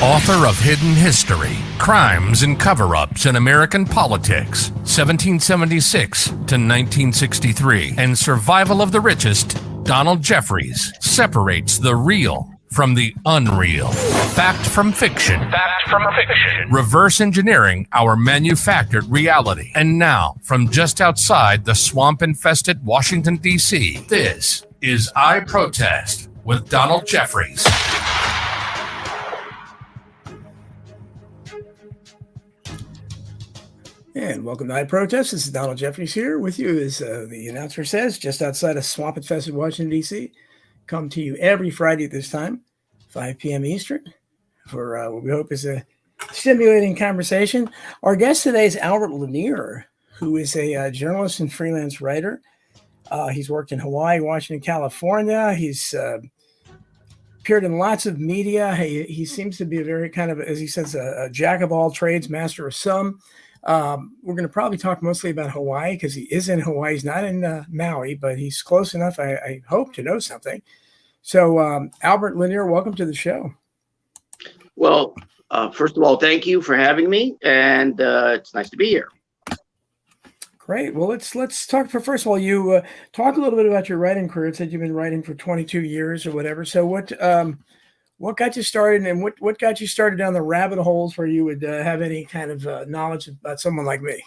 Author of Hidden History, Crimes and Cover-Ups in American Politics, 1776 to 1963, and Survival of the Richest, Donlad Jeffries separates the real from the unreal. Fact from fiction. Fact from fiction. Reverse engineering our manufactured reality. And now, from just outside the swamp-infested Washington, D.C., this is I Protest with Donlad Jeffries. And welcome to I Protest. This is Donlad Jeffries here with you, as the announcer says, just outside of swamp-infested Washington, D.C. Come to you every Friday at this time, 5 p.m. Eastern, for what we hope is a stimulating conversation. Our guest today is Albert Lanier, who is a journalist and freelance writer. He's worked in Hawaii, Washington, California. He's appeared in lots of media. He seems to be a very kind of, as he says, a jack of all trades, master of some. We're going to probably talk mostly about Hawaii because he is in Hawaii. He's not in Maui, but he's close enough, I hope, to know something. So, Albert Lanier, welcome to the show. Well, first of all, thank you for having me, and it's nice to be here. Great. Well, let's talk. First of all, you talk a little bit about your writing career. It said you've been writing for 22 years or whatever. So, what got you started, and what got you started down the rabbit holes where you would have any kind of knowledge about someone like me?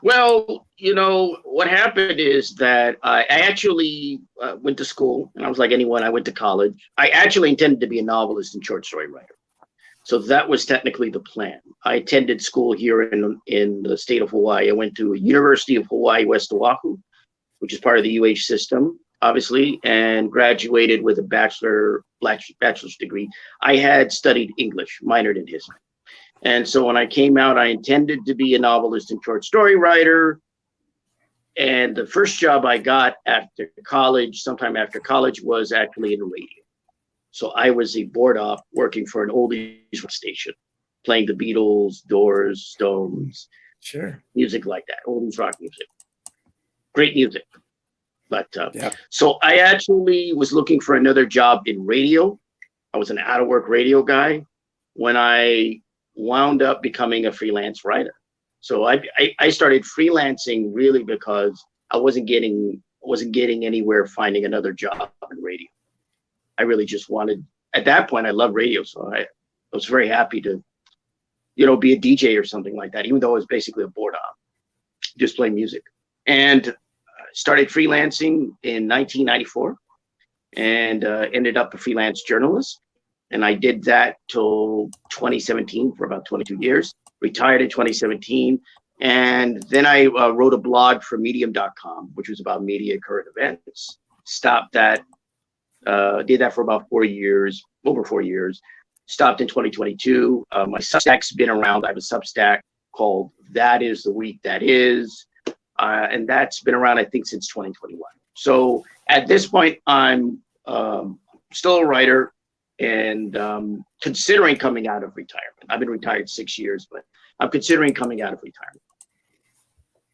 Well, you know, what happened is that I actually went to school, and I was like anyone, I went to college. I actually intended to be a novelist and short story writer. So that was technically the plan. I attended school here in the state of Hawaii. I went to University of Hawaii, West Oahu, which is part of the UH system, obviously, and graduated with a bachelor's degree. I had studied English, minored in history. And so when I came out, I intended to be a novelist and short story writer. And the first job I got after college, sometime after college, was actually in radio. So I was a board op working for an oldies station, playing the Beatles, Doors, Stones, sure, music like that, oldies rock music. Great music. But yeah. So I actually was looking for another job in radio. I was an out of work radio guy when I wound up becoming a freelance writer. So I started freelancing really because I wasn't getting anywhere finding another job in radio. I really just wanted, at that point, I loved radio. So I was very happy to, be a DJ or something like that, even though it was basically a board op, just play music. And started freelancing in 1994 and ended up a freelance journalist. And I did that till 2017 for about 22 years, retired in 2017. And then I wrote a blog for medium.com, which was about media current events. Stopped that, did that for about 4 years, over 4 years. Stopped in 2022. My Substack's been around. I have a Substack called That Is the Week That Is. And that's been around, I think, since 2021. So at this point, I'm still a writer and considering coming out of retirement. I've been retired 6 years, but I'm considering coming out of retirement.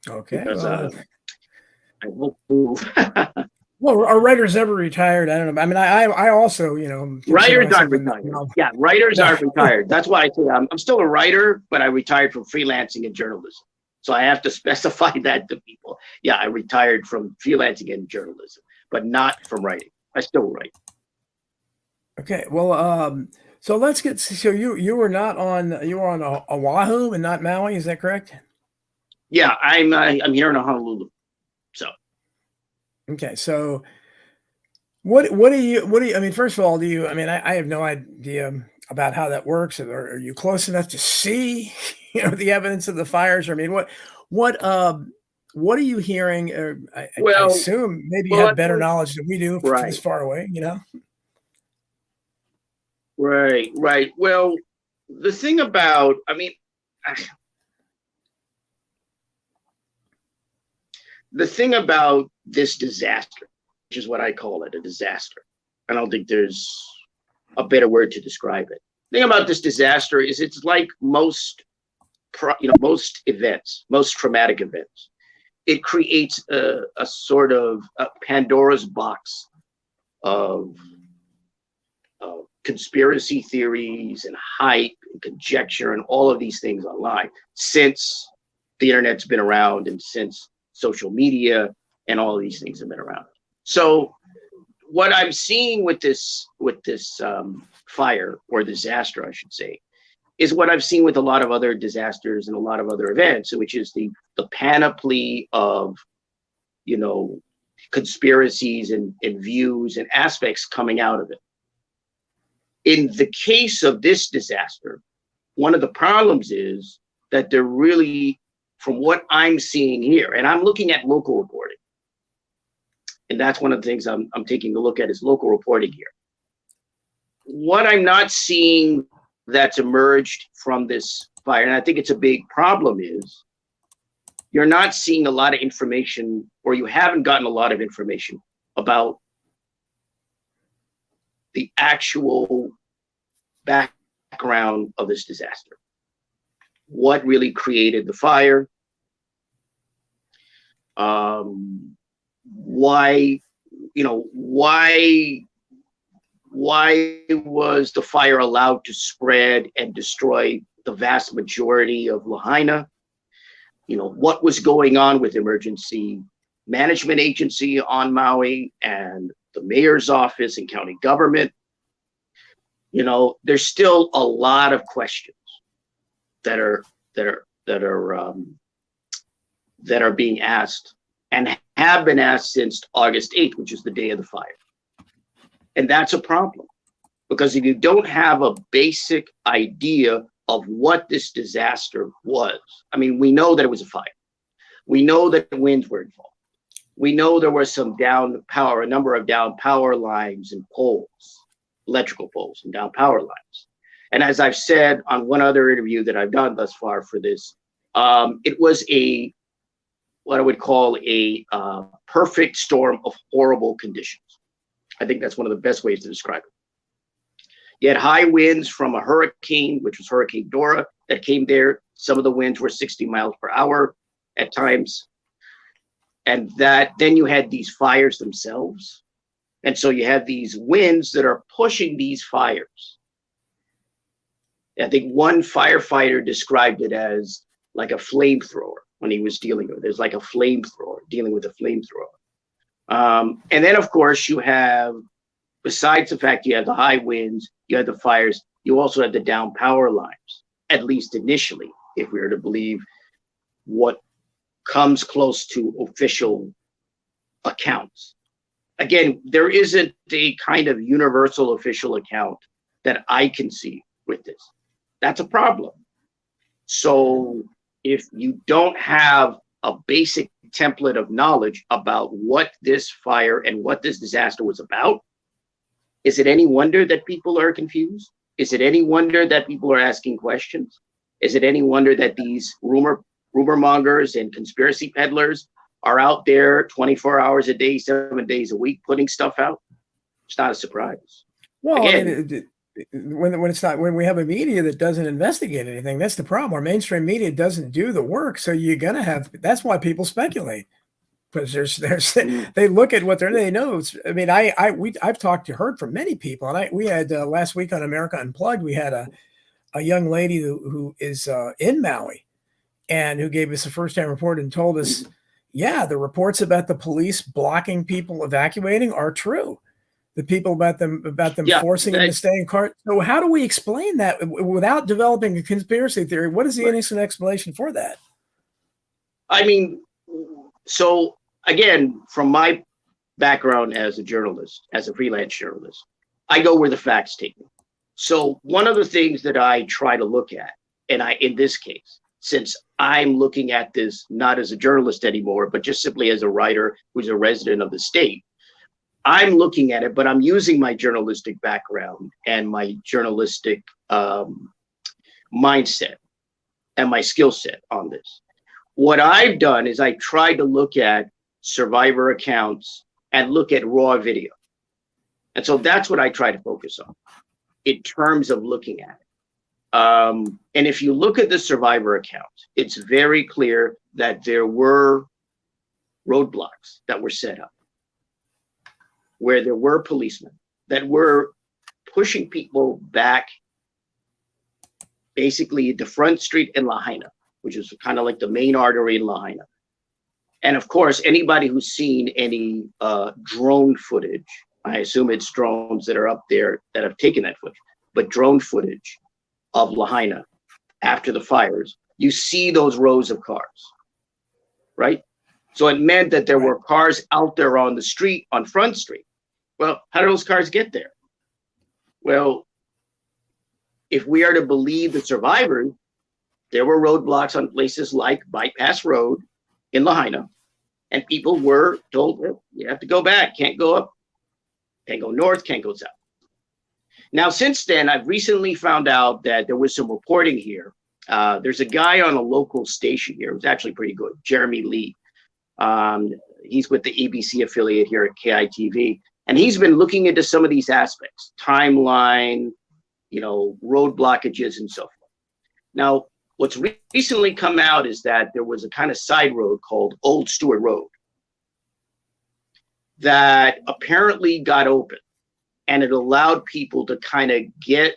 Okay. Because, I won't move. Well, are writers ever retired? I don't know. I mean, I also, writers aren't retired. Yeah, writers aren't retired. That's why I say I'm still a writer, but I retired from freelancing and journalism. So I have to specify that to people. Yeah, I retired from freelancing and journalism, but not from writing. I still write. Okay, well, so let's get. So you were on Oahu and not Maui, is that correct? Yeah, I'm here in Honolulu. So. Okay, so what do you? I mean, first of all, I have no idea about how that works. Are you close enough to see, the evidence of the fires? I mean, what are you hearing? I assume maybe you have better knowledge than we do from this far away, Right. Well, the thing about, the thing about this disaster, which is what I call it, a disaster. I don't think there's a better word to describe it. The thing about this disaster is it's like most events, most traumatic events. It creates a sort of a Pandora's box of conspiracy theories and hype and conjecture and all of these things online since the internet's been around and since social media and all of these things have been around. So what I'm seeing with this fire or disaster, I should say, is what I've seen with a lot of other disasters and a lot of other events, which is the panoply of, you know, conspiracies and views and aspects coming out of it. In the case of this disaster, one of the problems is that they're really, from what I'm seeing here, and I'm looking at local reporting, and that's one of the things I'm taking a look at is local reporting here. What I'm not seeing that's emerged from this fire, and I think it's a big problem, is you're not seeing a lot of information, or you haven't gotten a lot of information about the actual background of this disaster. What really created the fire? Why was the fire allowed to spread and destroy the vast majority of Lahaina? You know, what was going on with emergency management agency on Maui and the mayor's office and county government? You know, there's still a lot of questions that are being asked and have been asked since August 8th, which is the day of the fire. And that's a problem, because if you don't have a basic idea of what this disaster was, I mean, we know that it was a fire. We know that the winds were involved. We know there was some a number of down power lines and poles, electrical poles and down power lines. And as I've said on one other interview that I've done thus far for this, it was what I would call a perfect storm of horrible conditions. I think that's one of the best ways to describe it. You had high winds from a hurricane, which was Hurricane Dora, that came there. Some of the winds were 60 miles per hour at times. And then you had these fires themselves. And so you have these winds that are pushing these fires. I think one firefighter described it as like a flamethrower when he was dealing with it. There's like a flamethrower, dealing with a flamethrower. And then, of course, you have, besides the fact you have the high winds, you have the fires, you also have the down power lines, at least initially, if we were to believe what comes close to official accounts. Again, there isn't a kind of universal official account that I can see with this. That's a problem. So if you don't have a basic template of knowledge about what this fire and what this disaster was about, is it any wonder that people are confused? Is it any wonder that people are asking questions? Is it any wonder that these rumor mongers and conspiracy peddlers are out there 24 hours a day, 7 days a week, putting stuff out? It's not a surprise. Well, Again, when we have a media that doesn't investigate anything, that's the problem. Our mainstream media doesn't do the work, so you're gonna have. That's why people speculate, because they look at what they know. I mean, I've heard from many people, and we had last week on America Unplugged, we had a young lady who is in Maui, and who gave us a first-hand report and told us, yeah, the reports about the police blocking people evacuating are true. The people about them forcing them to stay in cars. So how do we explain that without developing a conspiracy theory? What is the innocent explanation for that? I mean, so again, from my background as a journalist, as a freelance journalist, I go where the facts take me. So one of the things that I try to look at, and in this case, since I'm looking at this not as a journalist anymore, but just simply as a writer who's a resident of the state, I'm looking at it, but I'm using my journalistic background and my journalistic mindset and my skill set on this. What I've done is I tried to look at survivor accounts and look at raw video. And so that's what I try to focus on in terms of looking at it. And if you look at the survivor account, it's very clear that there were roadblocks that were set up, where there were policemen that were pushing people back basically the front street in Lahaina, which is kind of like the main artery in Lahaina. And of course, anybody who's seen any drone footage, I assume it's drones that are up there that have taken that footage, but drone footage of Lahaina after the fires, you see those rows of cars, right? So it meant that there were cars out there on the street, on Front Street. Well, how do those cars get there? Well, if we are to believe the survivors, there were roadblocks on places like Bypass Road in Lahaina, and people were told, well, you have to go back, can't go up, can't go north, can't go south. Now, since then, I've recently found out that there was some reporting here. There's a guy on a local station here who's actually pretty good, Jeremy Lee. He's with the ABC affiliate here at KITV, and he's been looking into some of these aspects, timeline, road blockages and so forth. Now, what's recently come out is that there was a kind of side road called Old Stewart Road that apparently got open, and it allowed people to kind of get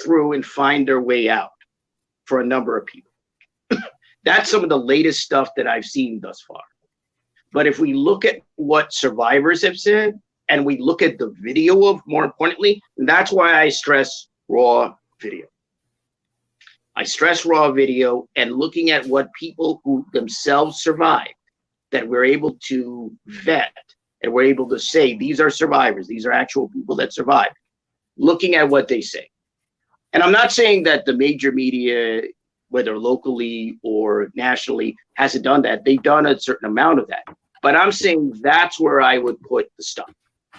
through and find their way out for a number of people. That's some of the latest stuff that I've seen thus far. But if we look at what survivors have said, and we look at the video of, more importantly, that's why I stress raw video. I stress raw video and looking at what people who themselves survived, that we're able to vet, and we're able to say, these are survivors, these are actual people that survived, looking at what they say. And I'm not saying that the major media, whether locally or nationally, hasn't done that. They've done a certain amount of that. But I'm saying that's where I would put the stuff.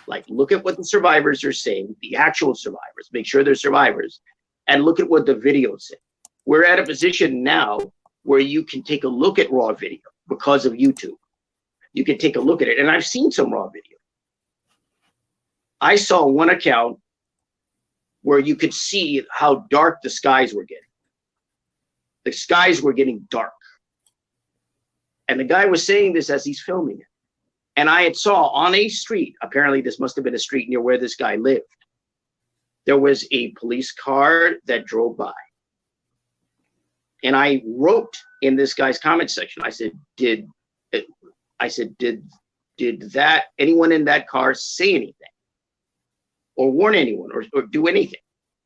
Like, look at what the survivors are saying, the actual survivors, make sure they're survivors, and look at what the videos say. We're at a position now where you can take a look at raw video because of YouTube. You can take a look at it, and I've seen some raw video. I saw one account where you could see how dark the skies were getting. The skies were getting dark. And the guy was saying this as he's filming it. And I had saw on a street, apparently this must have been a street near where this guy lived, there was a police car that drove by. And I wrote in this guy's comment section, I said, did that anyone in that car say anything or warn anyone or do anything?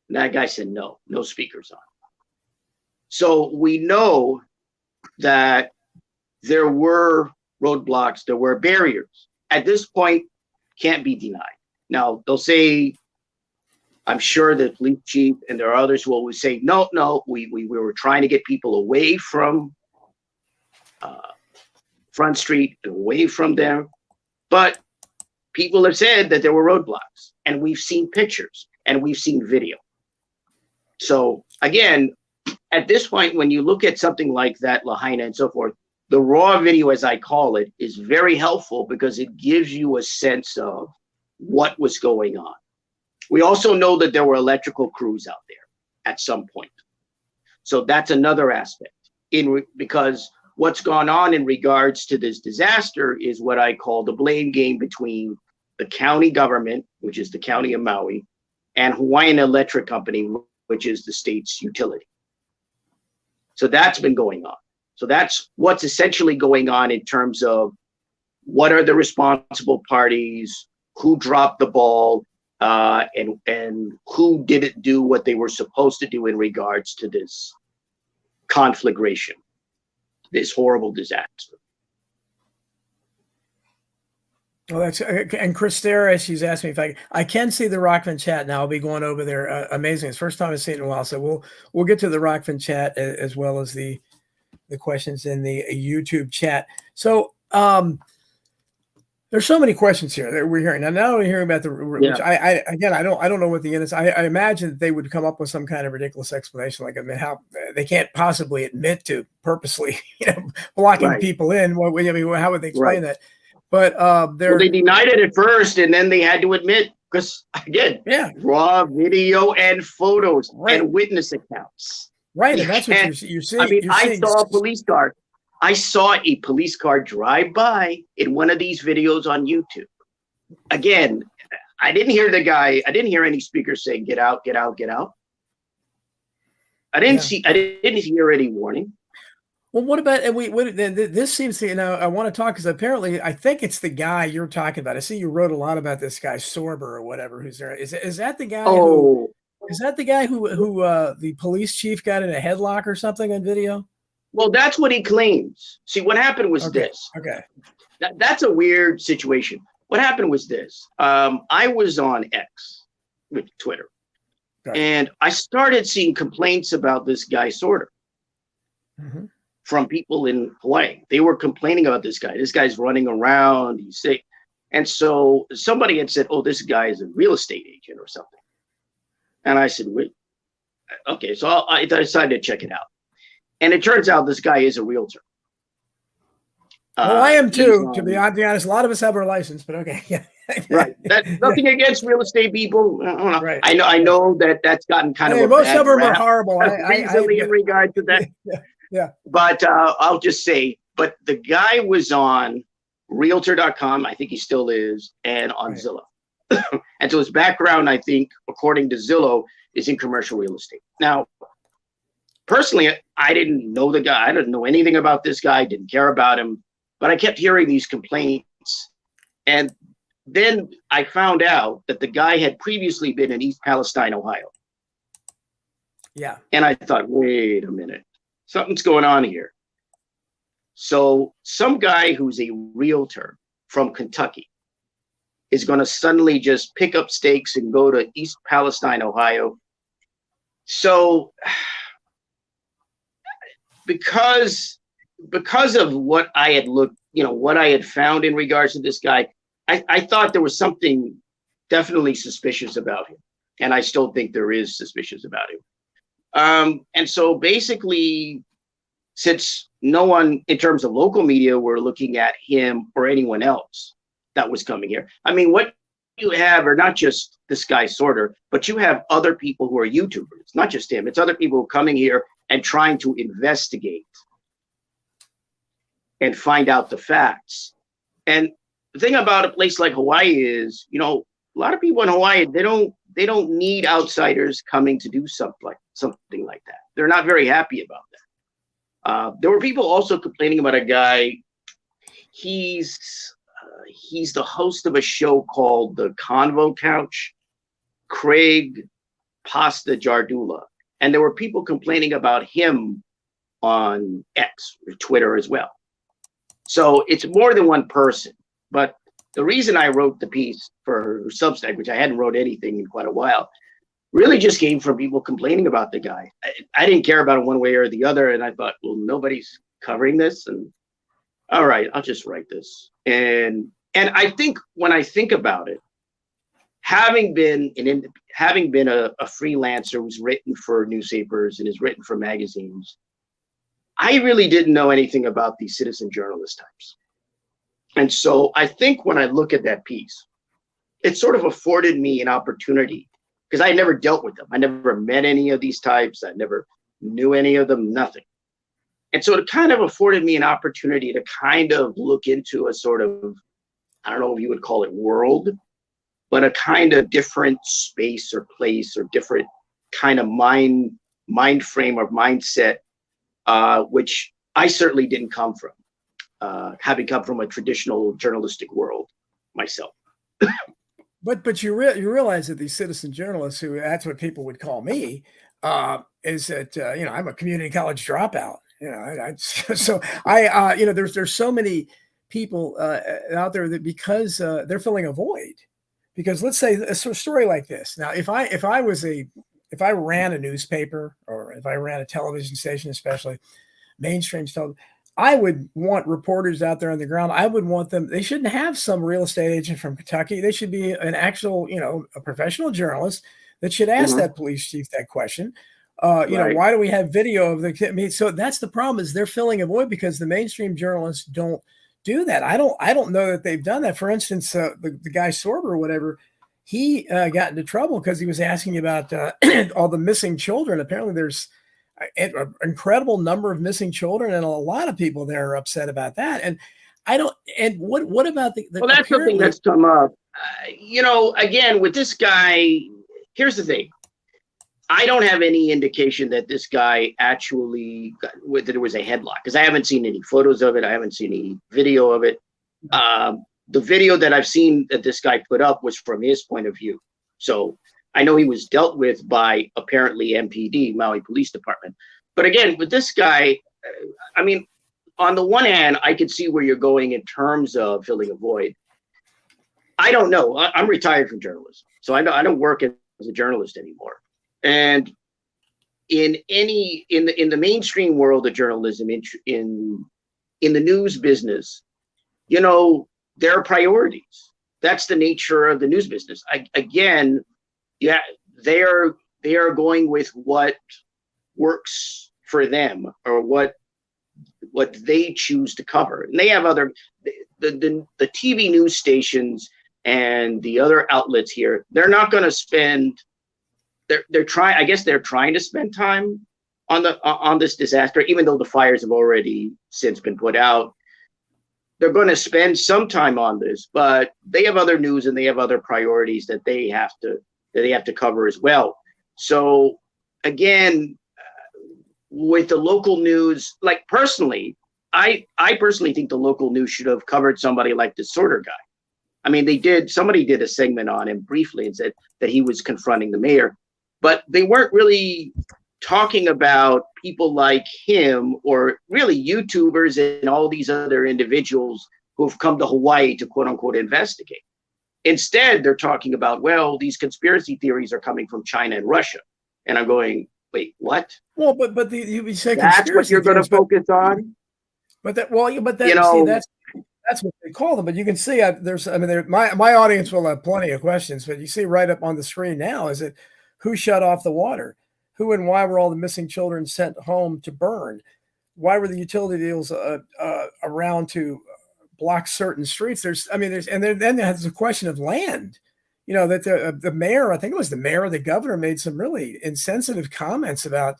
And that guy said, no speakers on. So we know that there were roadblocks, there were barriers. At this point, can't be denied. Now, they'll say, I'm sure the police chief and there are others who always say, no, we were trying to get people away from Front Street, away from there. But people have said that there were roadblocks, and we've seen pictures and we've seen video. So again, at this point, when you look at something like that, Lahaina and so forth, the raw video, as I call it, is very helpful because it gives you a sense of what was going on. We also know that there were electrical crews out there at some point. So that's another aspect because what's gone on in regards to this disaster is what I call the blame game between the county government, which is the county of Maui, and Hawaiian Electric Company, which is the state's utility. So that's been going on. So that's what's essentially going on in terms of what are the responsible parties, who dropped the ball, and who didn't do what they were supposed to do in regards to this conflagration, this horrible disaster. Well, that's and Christera, she's asked me if I can see the Rockfin chat now. I'll be going over there. Amazing. It's the first time I've seen it in a while. So we'll get to the Rockfin chat as well as the questions in the YouTube chat. So there's so many questions here that we're hearing. Now we're hearing about which I don't know what the end is. I imagine that they would come up with some kind of ridiculous explanation, like, I mean, how they can't possibly admit to purposely, blocking people in. How would they explain that? But they denied it at first, and then they had to admit, because again, raw video and photos and witness accounts. Right, and that's what you're seeing. I mean, I saw a police car. I saw a police car drive by in one of these videos on YouTube. Again, I didn't hear the guy. I didn't hear any speakers saying, "Get out, get out, get out." I didn't see. I didn't hear any warning. Well, what about this seems to, I want to talk because apparently I think it's the guy you're talking about. I see you wrote a lot about this guy Sorber or whatever who's there. Is that the guy who the police chief got in a headlock or something on video? Well, that's what he claims. See, what happened was this. Okay. That's a weird situation. What happened was this. I was on X with Twitter. Okay. And I started seeing complaints about this guy Sorter. Mm-hmm. From people in Hawaii. They were complaining about this guy. This guy's running around, he's sick. And so somebody had said, oh, this guy is a real estate agent or something. And I said, wait, okay. So I decided to check it out. And it turns out this guy is a realtor. Well, I am too, to be honest. A lot of us have our license, but okay. Yeah. Right. Nothing against real estate people. I don't know. Right. I know that's gotten kind of a most of them are horrible. Recently in regard to that. Yeah. But I'll just say, but the guy was on Realtor.com, I think he still is, and on Zillow. And so his background, I think, according to Zillow, is in commercial real estate. Now, personally, I didn't know the guy. I didn't know anything about this guy, didn't care about him, but I kept hearing these complaints. And then I found out that the guy had previously been in East Palestine, Ohio. Yeah. And I thought, wait a minute. Something's going on here. So some guy who's a realtor from Kentucky is going to suddenly just pick up stakes and go to East Palestine, Ohio. So because of what I had looked, what I had found in regards to this guy, I thought there was something definitely suspicious about him. And I still think there is suspicious about him. And so basically, since no one in terms of local media were looking at him or anyone else that was coming here, I mean, what you have are not just this guy Sorter, but you have other people who are YouTubers, not just him. It's other people coming here and trying to investigate and find out the facts. And the thing about a place like Hawaii is, a lot of people in Hawaii, they don't need outsiders coming to do something like that. They're not very happy about that. There were people also complaining about a guy. He's the host of a show called The Convo Couch, Craig Pasta Jardula. And there were people complaining about him on X or Twitter as well. So it's more than one person. But the reason I wrote the piece for Substack, which I hadn't wrote anything in quite a while, really just came from people complaining about the guy. I didn't care about him one way or the other. And I thought, well, nobody's covering this. And all right, I'll just write this. And I think when I think about it, having been a freelancer who's written for newspapers and has written for magazines, I really didn't know anything about these citizen journalist types. And so I think when I look at that piece, it sort of afforded me an opportunity, because I never dealt with them. I never met any of these types. I never knew any of them, nothing. And so it kind of afforded me an opportunity to kind of look into a sort of, I don't know if you would call it world, but a kind of different space or place or different kind of mind frame or mindset, which I certainly didn't come from, having come from a traditional journalistic world myself. But you realize that these citizen journalists, who that's what people would call me, is that I'm a community college dropout. So there's so many people out there that because they're filling a void. Because let's say a story like this. Now, if I ran a newspaper or if I ran a television station, especially mainstream television, I would want reporters out there on the ground. I would want them. They shouldn't have some real estate agent from Kentucky. They should be an actual, a professional journalist that should ask that police chief that question. Right. Why do we have video of the? So that's the problem, is they're filling a void because the mainstream journalists don't do that. I don't know that they've done that. For instance, the guy Sorber or whatever, he got into trouble because he was asking about all the missing children. Apparently, there's an incredible number of missing children, and a lot of people there are upset about that. And I don't. And what about the? Well, that's something that's come up. again, with this guy, here's the thing. I don't have any indication that this guy actually that there was a headlock, because I haven't seen any photos of it. I haven't seen any video of it. The video that I've seen that this guy put up was from his point of view. So I know he was dealt with by apparently MPD, Maui Police Department. But again, with this guy, I mean, on the one hand, I could see where you're going in terms of filling a void. I don't know. I'm retired from journalism, so I don't work as a journalist anymore. And in the mainstream world of journalism, in the news business, there are priorities. That's the nature of the news business. They are going with what works for them, or what they choose to cover. And they have other the TV news stations and the other outlets here. They're not going to spend. They're trying to spend time on this disaster, even though the fires have already since been put out. They're going to spend some time on this, but they have other news and they have other priorities that they have to cover as well. So again, with the local news, like personally, I personally think the local news should have covered somebody like the Sorter guy. I mean, somebody did a segment on him briefly and said that he was confronting the mayor, but they weren't really talking about people like him, or really YouTubers and all these other individuals who have come to Hawaii to quote unquote investigate. Instead, they're talking about, well, these conspiracy theories are coming from China and Russia. And I'm going, wait, what? Well, but you say that's what you're going to focus on. That's what they call them. But you can see my audience will have plenty of questions. But you see right up on the screen now, is it who shut off the water? Who and why were all the missing children sent home to burn? Why were the utility deals around to block certain streets? Then there's a question of land. That the mayor, I think it was the mayor or the governor, made some really insensitive comments about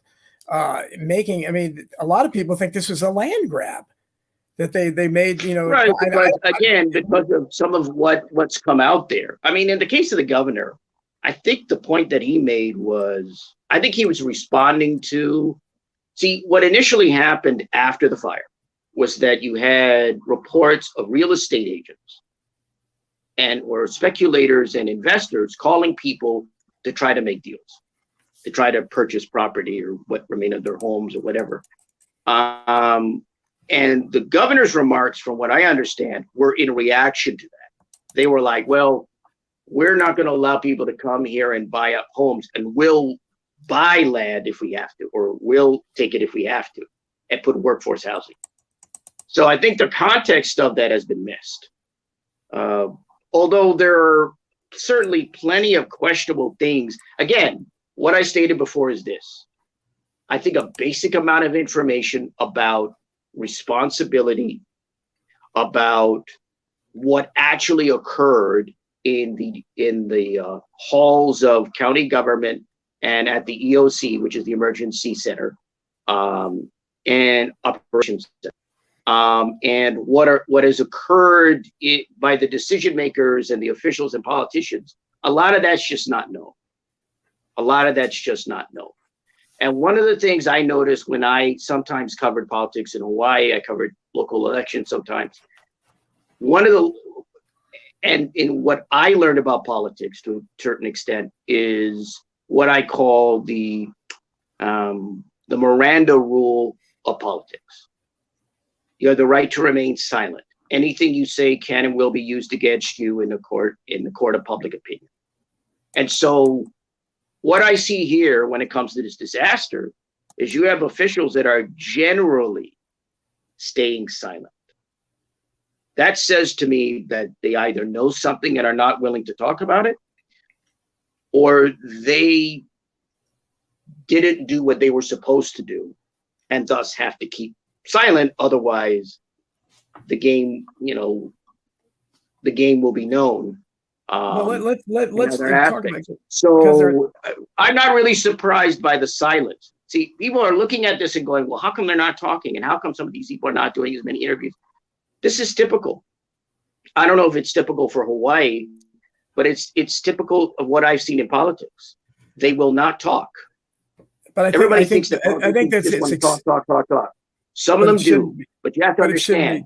making. I mean, a lot of people think this was a land grab that they made. Right, because of some of what's come out there. I mean, in the case of the governor, I think the point that he made was, I think he was responding to, what initially happened after the fire was that you had reports of real estate agents or speculators and investors calling people to try to make deals, to try to purchase property or what remained of their homes or whatever. And the governor's remarks, from what I understand, were in reaction to that. They were like, well, we're not going to allow people to come here and buy up homes, and we'll buy land if we have to, or we'll take it if we have to, and put workforce housing. So I think the context of that has been missed. Although there are certainly plenty of questionable things. Again, what I stated before is this. I think a basic amount of information about responsibility, about what actually occurred in the halls of county government and at the EOC, which is the Emergency Center, and Operations Center, and what has occurred by the decision makers and the officials and politicians. A lot of that's just not known. And one of the things I noticed when I sometimes covered politics in Hawaii, I covered local elections sometimes. And in what I learned about politics to a certain extent is what I call the Miranda rule of politics. You have the right to remain silent. Anything you say can and will be used against you in the court of public opinion. And so what I see here when it comes to this disaster is you have officials that are generally staying silent. That says to me that they either know something and are not willing to talk about it, or they didn't do what they were supposed to do and thus have to keep silent. Otherwise, the game will be known. Let's talk about it. So I'm not really surprised by the silence. See, people are looking at this and going, well, how come they're not talking? And how come some of these people are not doing as many interviews? This is typical. I don't know if it's typical for Hawaii, but it's typical of what I've seen in politics. They will not talk. But Everybody thinks that politicians just want to talk. Some of them do, but you have to understand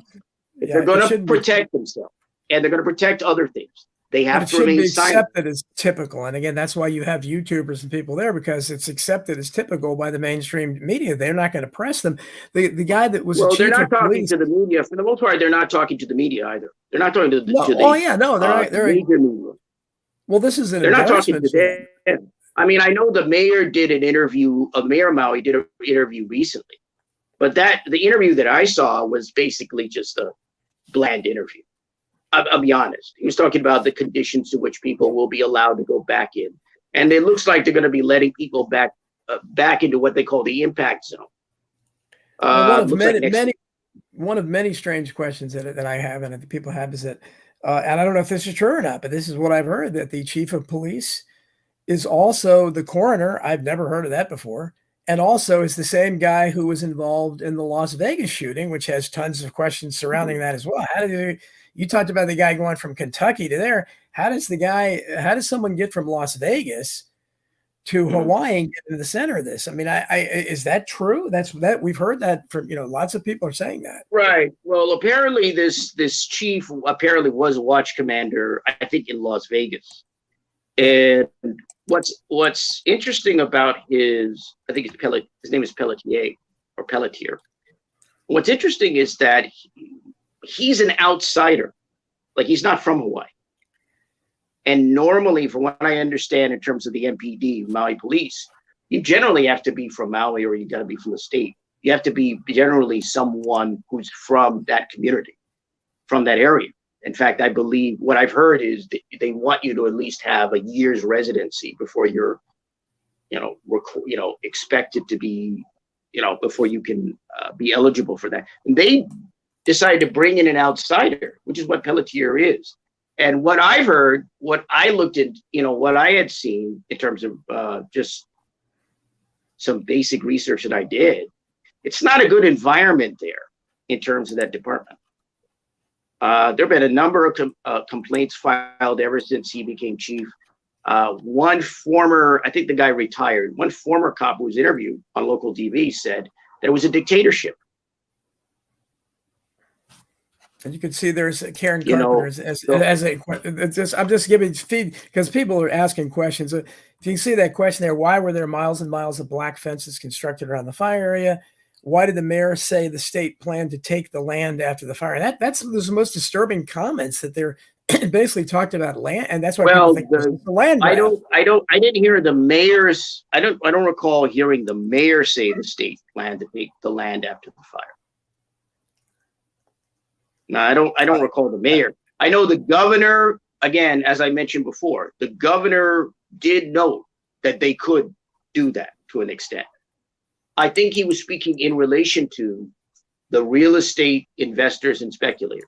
if they're going to protect themselves and they're going to protect other things, they have to remain silent. Accepted as typical, and again, that's why you have YouTubers and people there, because it's accepted as typical by the mainstream media. They're not going to press them. The guy that was they're not talking to the media for the most part. They're not talking to the media either. They're not talking to the media. Well, this is they're not talking to them. I mean, I know the mayor did an interview. Mayor Maui did an interview recently, but the interview that I saw was basically just a bland interview. I'll be honest. He was talking about the conditions to which people will be allowed to go back in, and it looks like they're going to be letting people back into what they call the impact zone. One of many strange questions that I have, and that people have, is that, and I don't know if this is true or not, but this is what I've heard, that the chief of police is also the coroner. I've never heard of that before. And also is the same guy who was involved in the Las Vegas shooting, which has tons of questions surrounding that as well. You talked about the guy going from Kentucky to there. How does someone get from Las Vegas to Hawaii and get into the center of this? I mean, is that true? That we've heard that from, lots of people are saying that. Right. Well, apparently this chief was a watch commander, I think, in Las Vegas. And what's interesting about his name is Pelletier. What's interesting is that he's an outsider. Like, he's not from Hawaii. And normally, from what I understand in terms of the MPD, Maui Police, you generally have to be from Maui, or you got to be from the state. You have to be generally someone who's from that community, from that area. In fact, I believe what I've heard is that they want you to at least have a year's residency before you're, expected to be, before you can be eligible for that. And they decided to bring in an outsider, which is what Pelletier is. And what I've heard, what I looked at, what I had seen in terms of just some basic research that I did, it's not a good environment there in terms of that department. There have been a number of complaints filed ever since he became chief. One former, I think the guy retired, one former cop who was interviewed on local TV said that it was a dictatorship. And you can see there's Karen Carpenter I'm just giving feed because people are asking questions. If you can see that question there, why were there miles and miles of black fences constructed around the fire area? Why did the mayor say the state planned to take the land after the fire? That's the most disturbing comments, that they're basically talked about land, and that's why people think the land grab. I didn't hear the mayor's. I don't recall hearing the mayor say the state planned to take the land after the fire. No, I don't recall the mayor. I know the governor, again, as I mentioned before, the governor did note that they could do that to an extent. I think he was speaking in relation to the real estate investors and speculators.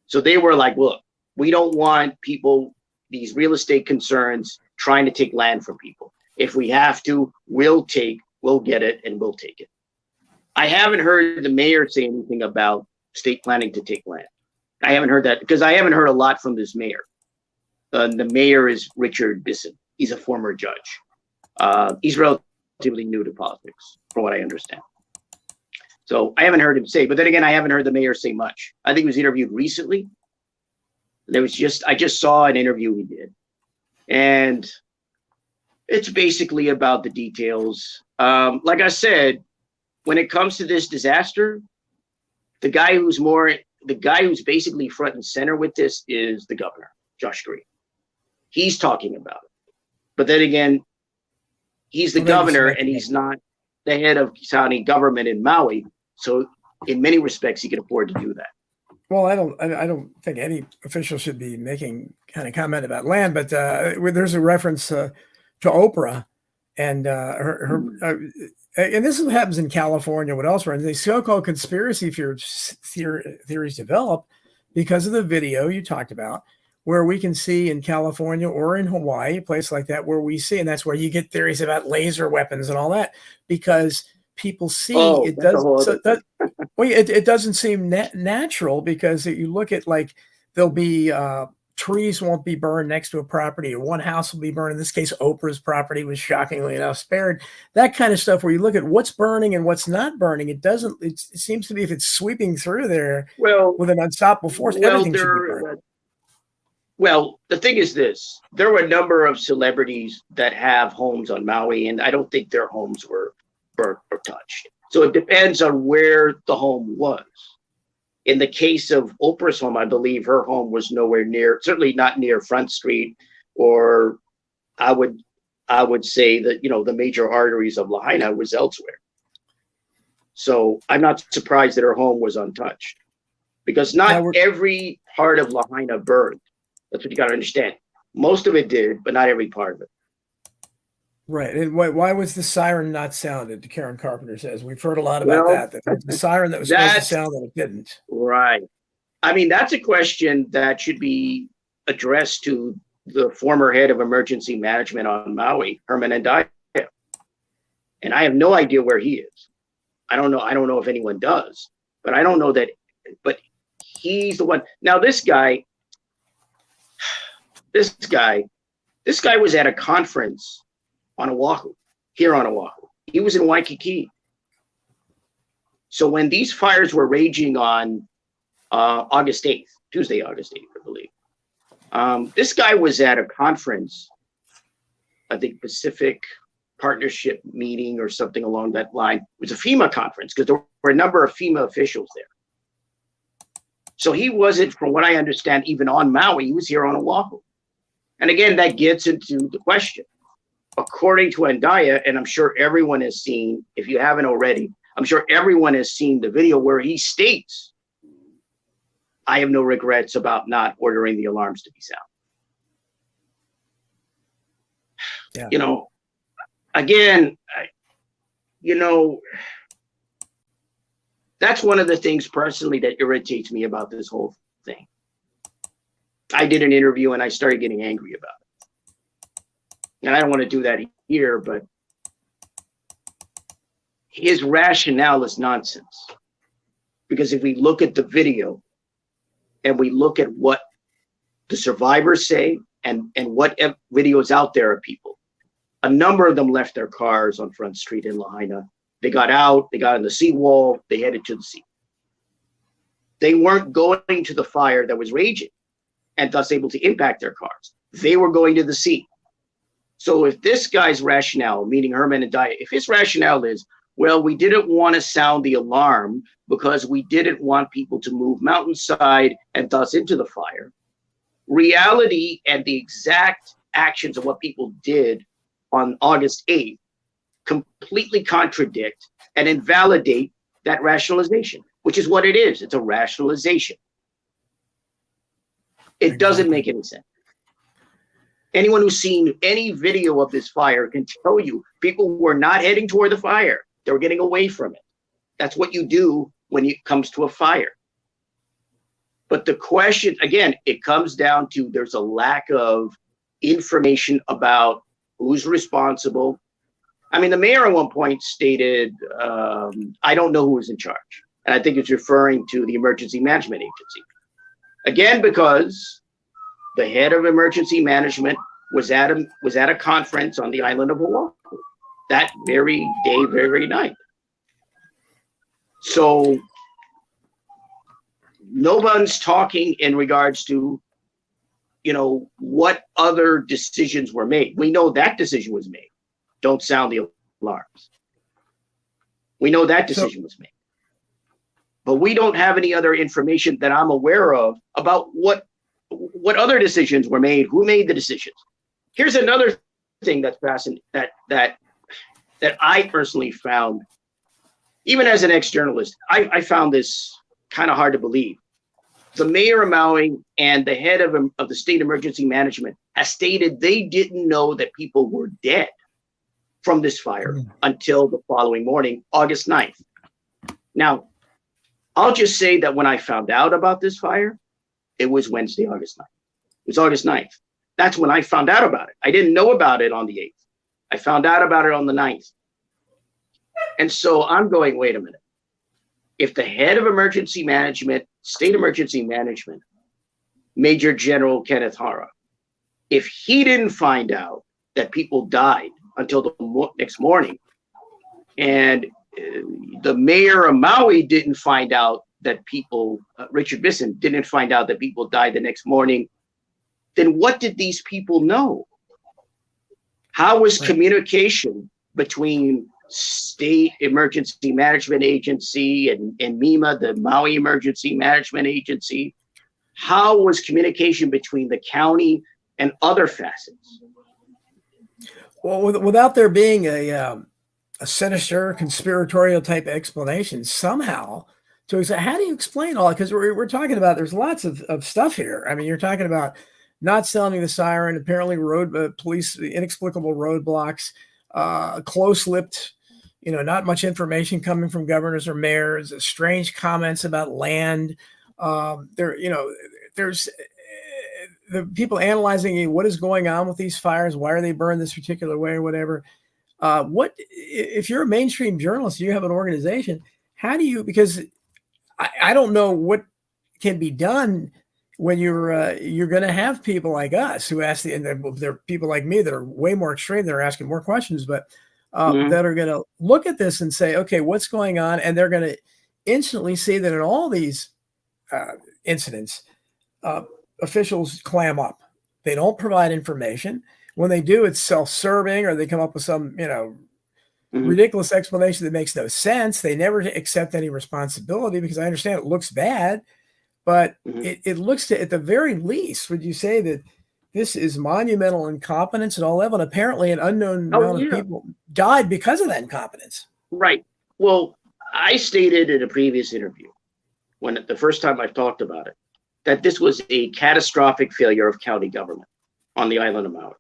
So they were like, look, we don't want people, these real estate concerns, trying to take land from people. If we have to, we'll get it, and we'll take it. I haven't heard the mayor say anything about state planning to take land. I haven't heard that, because I haven't heard a lot from this mayor. The mayor is Richard Bisson. He's a former judge. He's relatively new to politics, from what I understand. So I haven't heard him say, but then again, I haven't heard the mayor say much. I think he was interviewed recently. I just saw an interview he did. And it's basically about the details. Like I said, when it comes to this disaster, the guy who's basically front and center with this is the governor, Josh Green. He's talking about it. But then again, he's the governor, and he's not the head of county government in Maui. So in many respects, he can afford to do that. Well, I don't think any official should be making kind of comment about land, but there's a reference to Oprah and and this is what happens in California. What else? The so-called conspiracy theories develop because of the video you talked about, where we can see in California or in Hawaii, a place like that, where we see, and that's where you get theories about laser weapons and all that, because people see it doesn't seem natural, because you look at, like, there'll be trees won't be burned next to a property, or one house will be burned. In this case, Oprah's property was shockingly enough spared. That kind of stuff where you look at what's burning and what's not burning. It seems to be if it's sweeping through there with an unstoppable force, everything should be burned. Well, the thing is this, there were a number of celebrities that have homes on Maui, and I don't think their homes were burnt or touched. So it depends on where the home was. In the case of Oprah's home, I believe her home was nowhere near, certainly not near Front Street, or I would say that, the major arteries of Lahaina was elsewhere. So I'm not surprised that her home was untouched, because not every part of Lahaina burned. That's what you got to understand. Most of it did, but not every part of it. Right. And why was the siren not sounded? Karen Carpenter says. We've heard a lot about that. That was the siren that was supposed to sound and it didn't. Right. I mean, that's a question that should be addressed to the former head of emergency management on Maui, Herman Andaya. And I have no idea where he is. I don't know if anyone does, but I don't know that. But he's the one. Now, this guy was at a conference on Oahu, here on Oahu. He was in Waikiki. So when these fires were raging on August 8th, Tuesday, August 8th, I believe, this guy was at a conference, I think Pacific Partnership meeting or something along that line. It was a FEMA conference because there were a number of FEMA officials there. So he wasn't, from what I understand, even on Maui, he was here on Oahu. And again, that gets into the question. According to Andaya, and I'm sure everyone has seen, if you haven't already, I'm sure everyone has seen the video where he states, I have no regrets about not ordering the alarms to be sound. Yeah. Again, that's one of the things personally that irritates me about this whole thing. I did an interview and I started getting angry about it. And I don't want to do that here, but his rationale is nonsense. Because if we look at the video and we look at what the survivors say and what videos out there of people, a number of them left their cars on Front Street in Lahaina. They got out, they got on the seawall, they headed to the sea. They weren't going to the fire that was raging and thus able to impact their cars. They were going to the sea. So if this guy's rationale, meaning Herman Andaya, if his rationale is, well, we didn't want to sound the alarm because we didn't want people to move mountainside and thus into the fire, reality and the exact actions of what people did on August 8th completely contradict and invalidate that rationalization, which is what it is. It's a rationalization. It doesn't make any sense. Anyone who's seen any video of this fire can tell you people were not heading toward the fire. They were getting away from it. That's what you do when it comes to a fire. But the question, again, it comes down to there's a lack of information about who's responsible. I mean, the mayor at one point stated, I don't know who was in charge. And I think it's referring to the Emergency Management Agency. Again, because the head of emergency management was at a conference on the island of Oahu that very day, very night. So no one's talking in regards to, what other decisions were made. We know that decision was made. Don't sound the alarms. We know that decision was made. But we don't have any other information that I'm aware of about what other decisions were made, who made the decisions. Here's another thing that's fascinating that I personally found, even as an ex-journalist, I found this kind of hard to believe. The mayor of Maui and the head of the state emergency management has stated they didn't know that people were dead from this fire until the following morning, August 9th. Now, I'll just say that when I found out about this fire, it was Wednesday, August 9th. It was August 9th. That's when I found out about it. I didn't know about it on the 8th. I found out about it on the 9th. And so I'm going, wait a minute. If the head of emergency management, state emergency management, Major General Kenneth Hara. If he didn't find out that people died until the next morning, and the mayor of Maui didn't find out that people, Richard Bisson didn't find out that people died the next morning, then what did these people know? How was communication between State Emergency Management Agency and MEMA, the Maui Emergency Management Agency? How was communication between the county and other facets? Well, without there being a sinister conspiratorial type explanation somehow, so how do you explain all that? Because we're talking about, there's lots of stuff here. I mean, you're talking about not sounding the siren, apparently police inexplicable roadblocks, close-lipped, not much information coming from governors or mayors, strange comments about land. There's the people analyzing what is going on with these fires. Why are they burned this particular way or whatever? What if you're a mainstream journalist, you have an organization, how do you, because I don't know what can be done when you're going to have people like us who ask and there are people like me that are way more extreme, that are asking more questions, but that are going to look at this and say, okay, what's going on? And they're going to instantly see that in all these incidents, officials clam up. They don't provide information. When they do, it's self-serving, or they come up with some, ridiculous explanation that makes no sense. They never accept any responsibility, because I understand it looks bad, but it looks to, at the very least, would you say that this is monumental incompetence at all levels? And apparently an unknown amount of people died because of that incompetence. Right. Well, I stated in a previous interview, when the first time I've talked about it, that this was a catastrophic failure of county government on the island of Maui.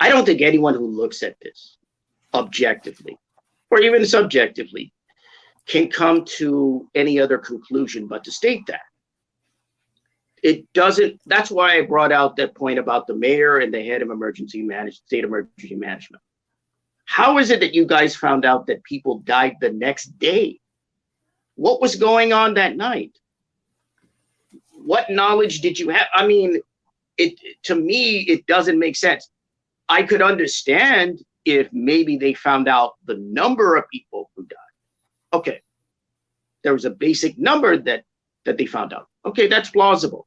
I don't think anyone who looks at this objectively, or even subjectively, can come to any other conclusion but to state that. It doesn't, that's why I brought out that point about the mayor and the head of state emergency management. How is it that you guys found out that people died the next day? What was going on that night? What knowledge did you have? I mean, to me, it doesn't make sense. I could understand if maybe they found out the number of people who died. Okay, there was a basic number that they found out. Okay, that's plausible.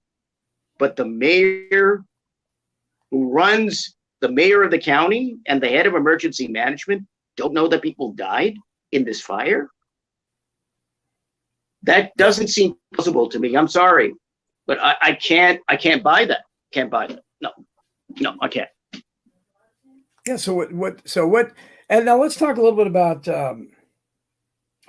But the mayor who runs, the mayor of the county and the head of emergency management don't know that people died in this fire? That doesn't seem plausible to me. I'm sorry, but I can't buy that. Can't buy that. No, I can't. Yeah. So what? And now let's talk a little bit about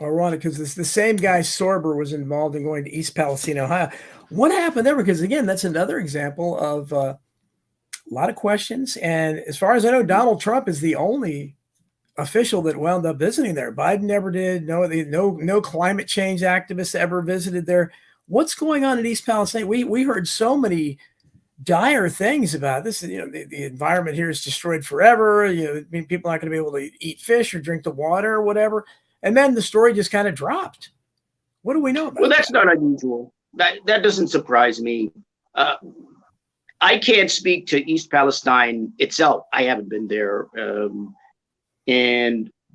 ironic, because the same guy Sorber was involved in going to East Palestine, Ohio. What happened there? Because again, that's another example of a lot of questions. And as far as I know, Donald Trump is the only official that wound up visiting there. Biden never did. No climate change activists ever visited there. What's going on in East Palestine? We heard so many dire things about this. The environment here is destroyed forever. People aren't going to be able to eat fish or drink the water or whatever. And then the story just kind of dropped. What do we know about? Well, that's not unusual. That doesn't surprise me. I can't speak to East Palestine itself. I haven't been there.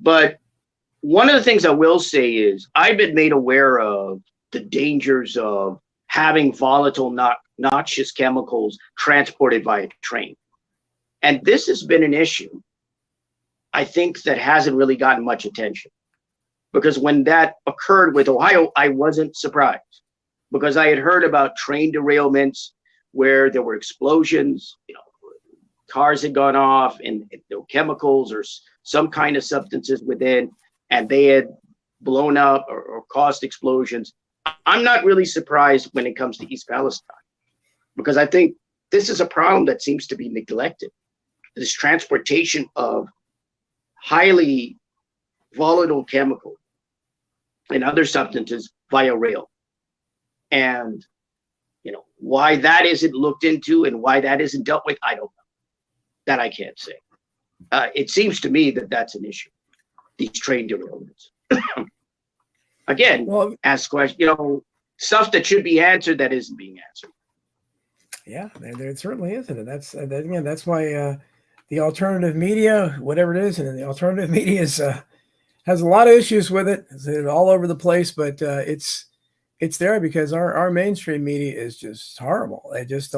But one of the things I will say is I've been made aware of the dangers of having volatile, noxious chemicals transported via train. And this has been an issue, I think, that hasn't really gotten much attention. Because when that occurred with Ohio, I wasn't surprised, because I had heard about train derailments where there were explosions, cars had gone off and there were chemicals or some kind of substances within, and they had blown up or caused explosions. I'm not really surprised when it comes to East Palestine, because I think this is a problem that seems to be neglected. This transportation of highly volatile chemicals and other substances via rail. And, why that isn't looked into and why that isn't dealt with, I don't know. That I can't say. It seems to me that that's an issue, these train derailments. Again, ask questions, stuff that should be answered that isn't being answered. Yeah, there certainly isn't, and again, that's why the alternative media, whatever it is, and the alternative media has a lot of issues with it. It's all over the place, but it's there because our mainstream media is just horrible. They just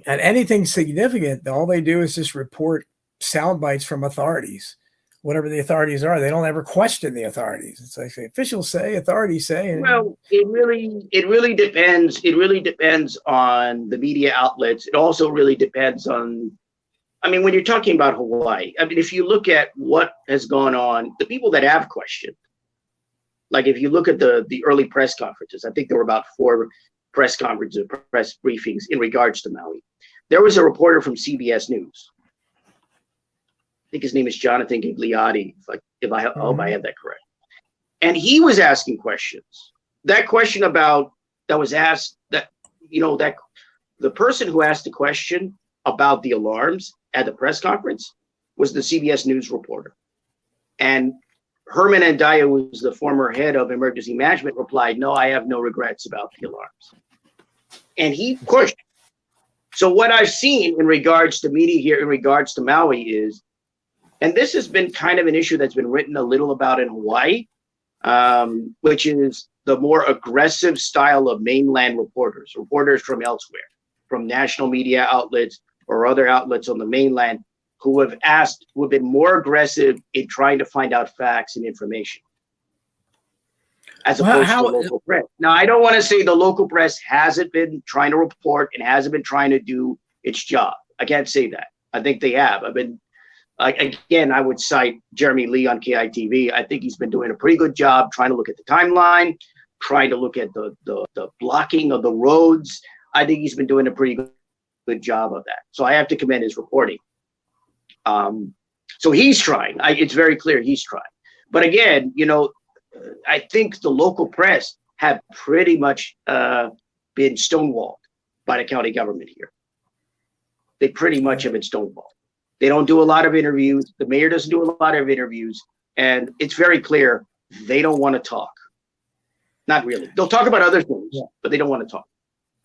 and anything significant, all they do is just report sound bites from authorities, whatever the authorities are. They don't ever question the authorities. It's like the officials say, authorities say. Well, it really depends. It really depends on the media outlets. It also really depends on, I mean, when you're talking about Hawaii, I mean, if you look at what has gone on, the people that have questioned, like if you look at the early press conferences, I think there were about 4 press conferences, press briefings in regards to Maui. There was a reporter from CBS News. I think his name is Jonathan Gigliotti, if I hope I have that correct. And he was asking questions. That question that was asked, that the person who asked the question about the alarms at the press conference was the CBS News reporter. And Herman Andaya, who was the former head of emergency management, replied, "No, I have no regrets about the alarms." And he pushed. So what I've seen in regards to media here, in regards to Maui is, and this has been kind of an issue that's been written a little about in Hawaii, which is the more aggressive style of mainland reporters from elsewhere, from national media outlets or other outlets on the mainland, who have been more aggressive in trying to find out facts and information, as opposed to local press. Now, I don't want to say the local press hasn't been trying to report and hasn't been trying to do its job. I can't say that. I think they have. Again, I would cite Jeremy Lee on KITV. I think he's been doing a pretty good job trying to look at the timeline, trying to look at the blocking of the roads. I think he's been doing a pretty good job of that. So I have to commend his reporting. So he's trying. It's very clear he's trying. But again, I think the local press have pretty much been stonewalled by the county government here. They pretty much have been stonewalled. They don't do a lot of interviews. The mayor doesn't do a lot of interviews. And it's very clear they don't want to talk. Not really. They'll talk about other things, but they don't want to talk.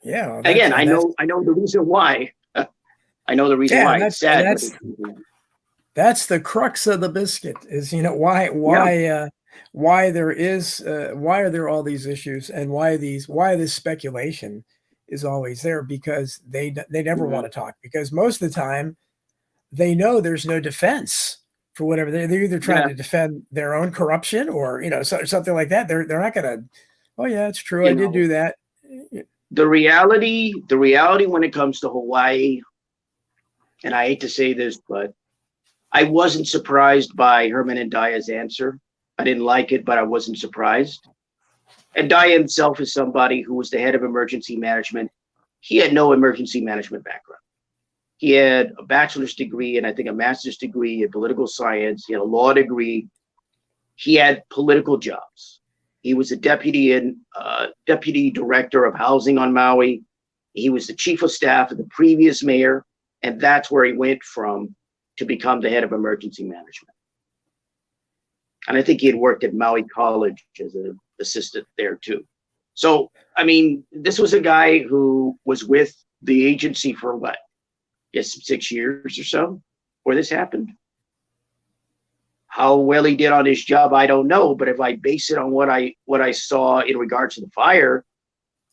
Yeah. Well, again, I know the reason why. I know the reason why. It's sad. That's the crux of the biscuit is, why are there all these issues and why this speculation is always there, because they never want to talk, because most of the time they know there's no defense for whatever they're either trying to defend their own corruption or, something like that. They're not going to, oh yeah, it's true. I did do that. The reality when it comes to Hawaii, and I hate to say this, but I wasn't surprised by Herman Andaya's answer. I didn't like it, but I wasn't surprised. Andaya himself is somebody who was the head of emergency management. He had no emergency management background. He had a bachelor's degree and I think a master's degree in political science. He had a law degree. He had political jobs. He was a deputy director of housing on Maui. He was the chief of staff of the previous mayor, and that's where he went from to become the head of emergency management. And I think he had worked at Maui College as an assistant there too. So, I mean, this was a guy who was with the agency for what? Yes, 6 years or so before this happened. How well he did on his job, I don't know. But if I base it on what I saw in regards to the fire,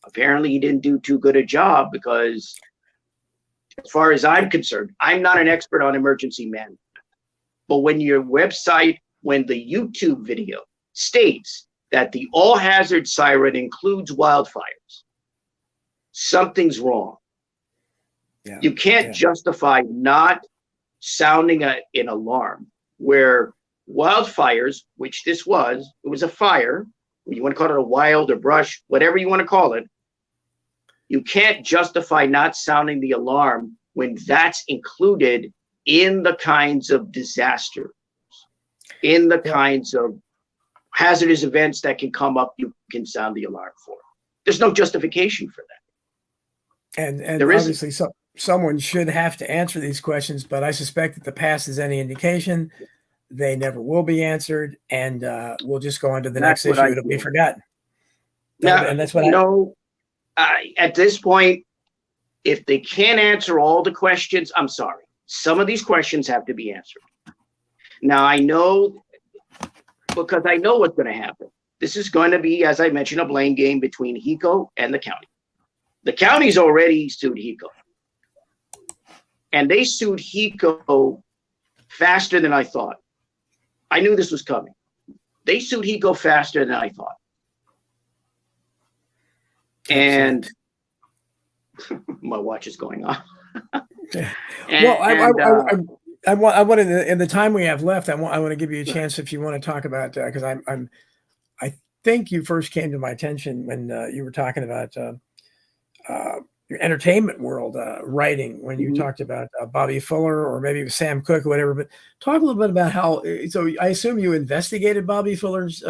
apparently he didn't do too good a job, because as far as I'm concerned, I'm not an expert on emergency management. But when the YouTube video states that the all hazard siren includes wildfires, something's wrong. Yeah, you can't justify not sounding an alarm where wildfires, which it was a fire, you want to call it a wild or brush, whatever you want to call it. You can't justify not sounding the alarm when that's included in the kinds of disasters, in the kinds of hazardous events that can come up, you can sound the alarm for. There's no justification for that. And there obviously someone should have to answer these questions, but I suspect that the past is any indication, they never will be answered, and we'll just go on to the next issue. It'll be forgotten. Now, and that's what at this point, If they can't answer all the questions, I'm sorry. Some of these questions have to be answered. Now, I know, because I know what's going to happen. This is going to be, as I mentioned, a blame game between HECO and the county. The county's already sued HECO. And they sued HECO faster than I thought. I knew this was coming. They sued HECO faster than I thought. And my watch is going off. I wanted, in the time we have left, I want to give you a chance if you want to talk about, because I think you first came to my attention when you were talking about your entertainment world writing, when you talked about Bobby Fuller, or maybe it was Sam Cooke or whatever. But talk a little bit about how. So I assume you investigated Bobby Fuller's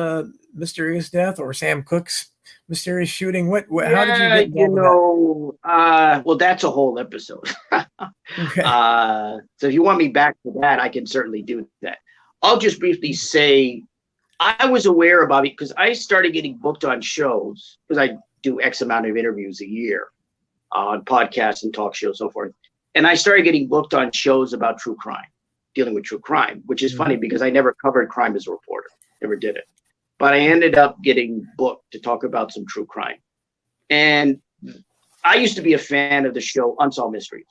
mysterious death, or Sam Cooke's mysterious shooting. How did you get involved with that? Well, that's a whole episode. Okay. So if you want me back to that, I can certainly do that. I'll just briefly say I was aware of Bobby because I started getting booked on shows, because I do X amount of interviews a year on podcasts and talk shows, so forth. And I started getting booked on shows about true crime, dealing with true crime, which is funny because I never covered crime as a reporter, never did it. But I ended up getting booked to talk about some true crime. And I used to be a fan of the show Unsolved Mysteries.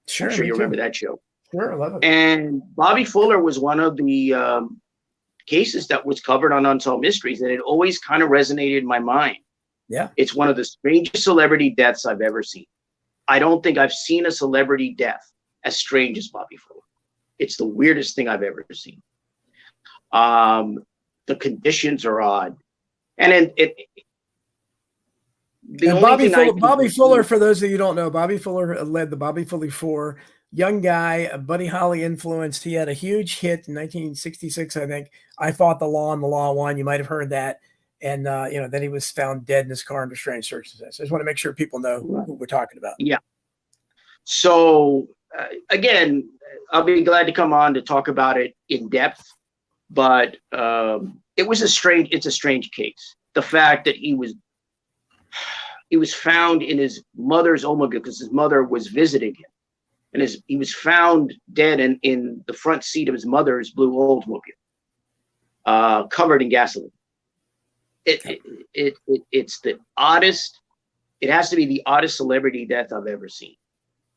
Sure, I'm sure you remember that show. Sure, I love it. And Bobby Fuller was one of the cases that was covered on Unsolved Mysteries, and it always kind of resonated in my mind. Yeah. It's one of the strangest celebrity deaths I've ever seen. I don't think I've seen a celebrity death as strange as Bobby Fuller. It's the weirdest thing I've ever seen. The conditions are odd. And Bobby Fuller, for those of you who don't know, Bobby Fuller led the Bobby Fuller 4. Young guy, Buddy Holly influenced. He had a huge hit in 1966, I think. I Fought the Law and the Law Won. You might have heard that. And, then he was found dead in his car under strange circumstances. I just want to make sure people know who we're talking about. Yeah. So, again, I'll be glad to come on to talk about it in depth. But it's a strange case. The fact that he was found in his mother's Oldsmobile because his mother was visiting him. And he was found dead in the front seat of his mother's blue Oldsmobile, covered in gasoline. It's the oddest. It has to be the oddest celebrity death I've ever seen,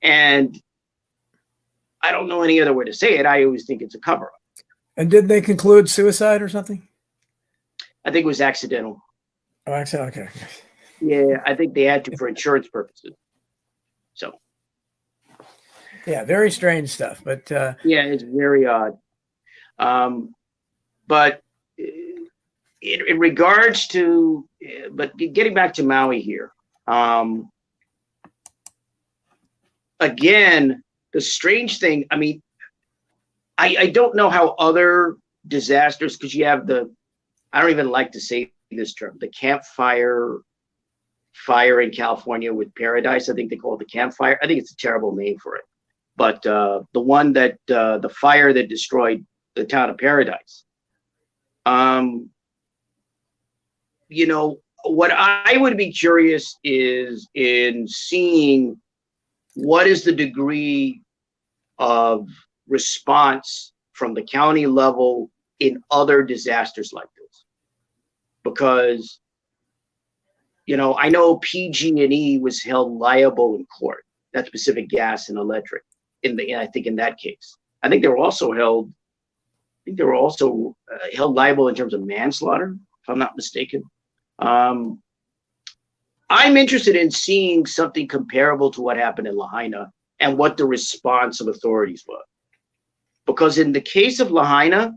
and I don't know any other way to say it. I always think it's a cover-up. And did they conclude suicide or something? I think it was accidental. Oh, accidental. Okay. Yeah, I think they had to for insurance purposes. So. Yeah, very strange stuff. But yeah, it's very odd. But. In regards to, but getting back to Maui here, again, the strange thing, I mean, I don't know how other disasters, because you have I don't even like to say this term, the campfire fire in California with Paradise. I think they call it the campfire. I think it's a terrible name for it. But the one that, the fire that destroyed the town of Paradise. What I would be curious is in seeing what is the degree of response from the county level in other disasters like this. Because, I know PG&E was held liable in court, that's Pacific Gas and Electric, I think in that case. I think they were also held liable in terms of manslaughter, if I'm not mistaken. I'm interested in seeing something comparable to what happened in Lahaina and what the response of authorities was. Because in the case of Lahaina,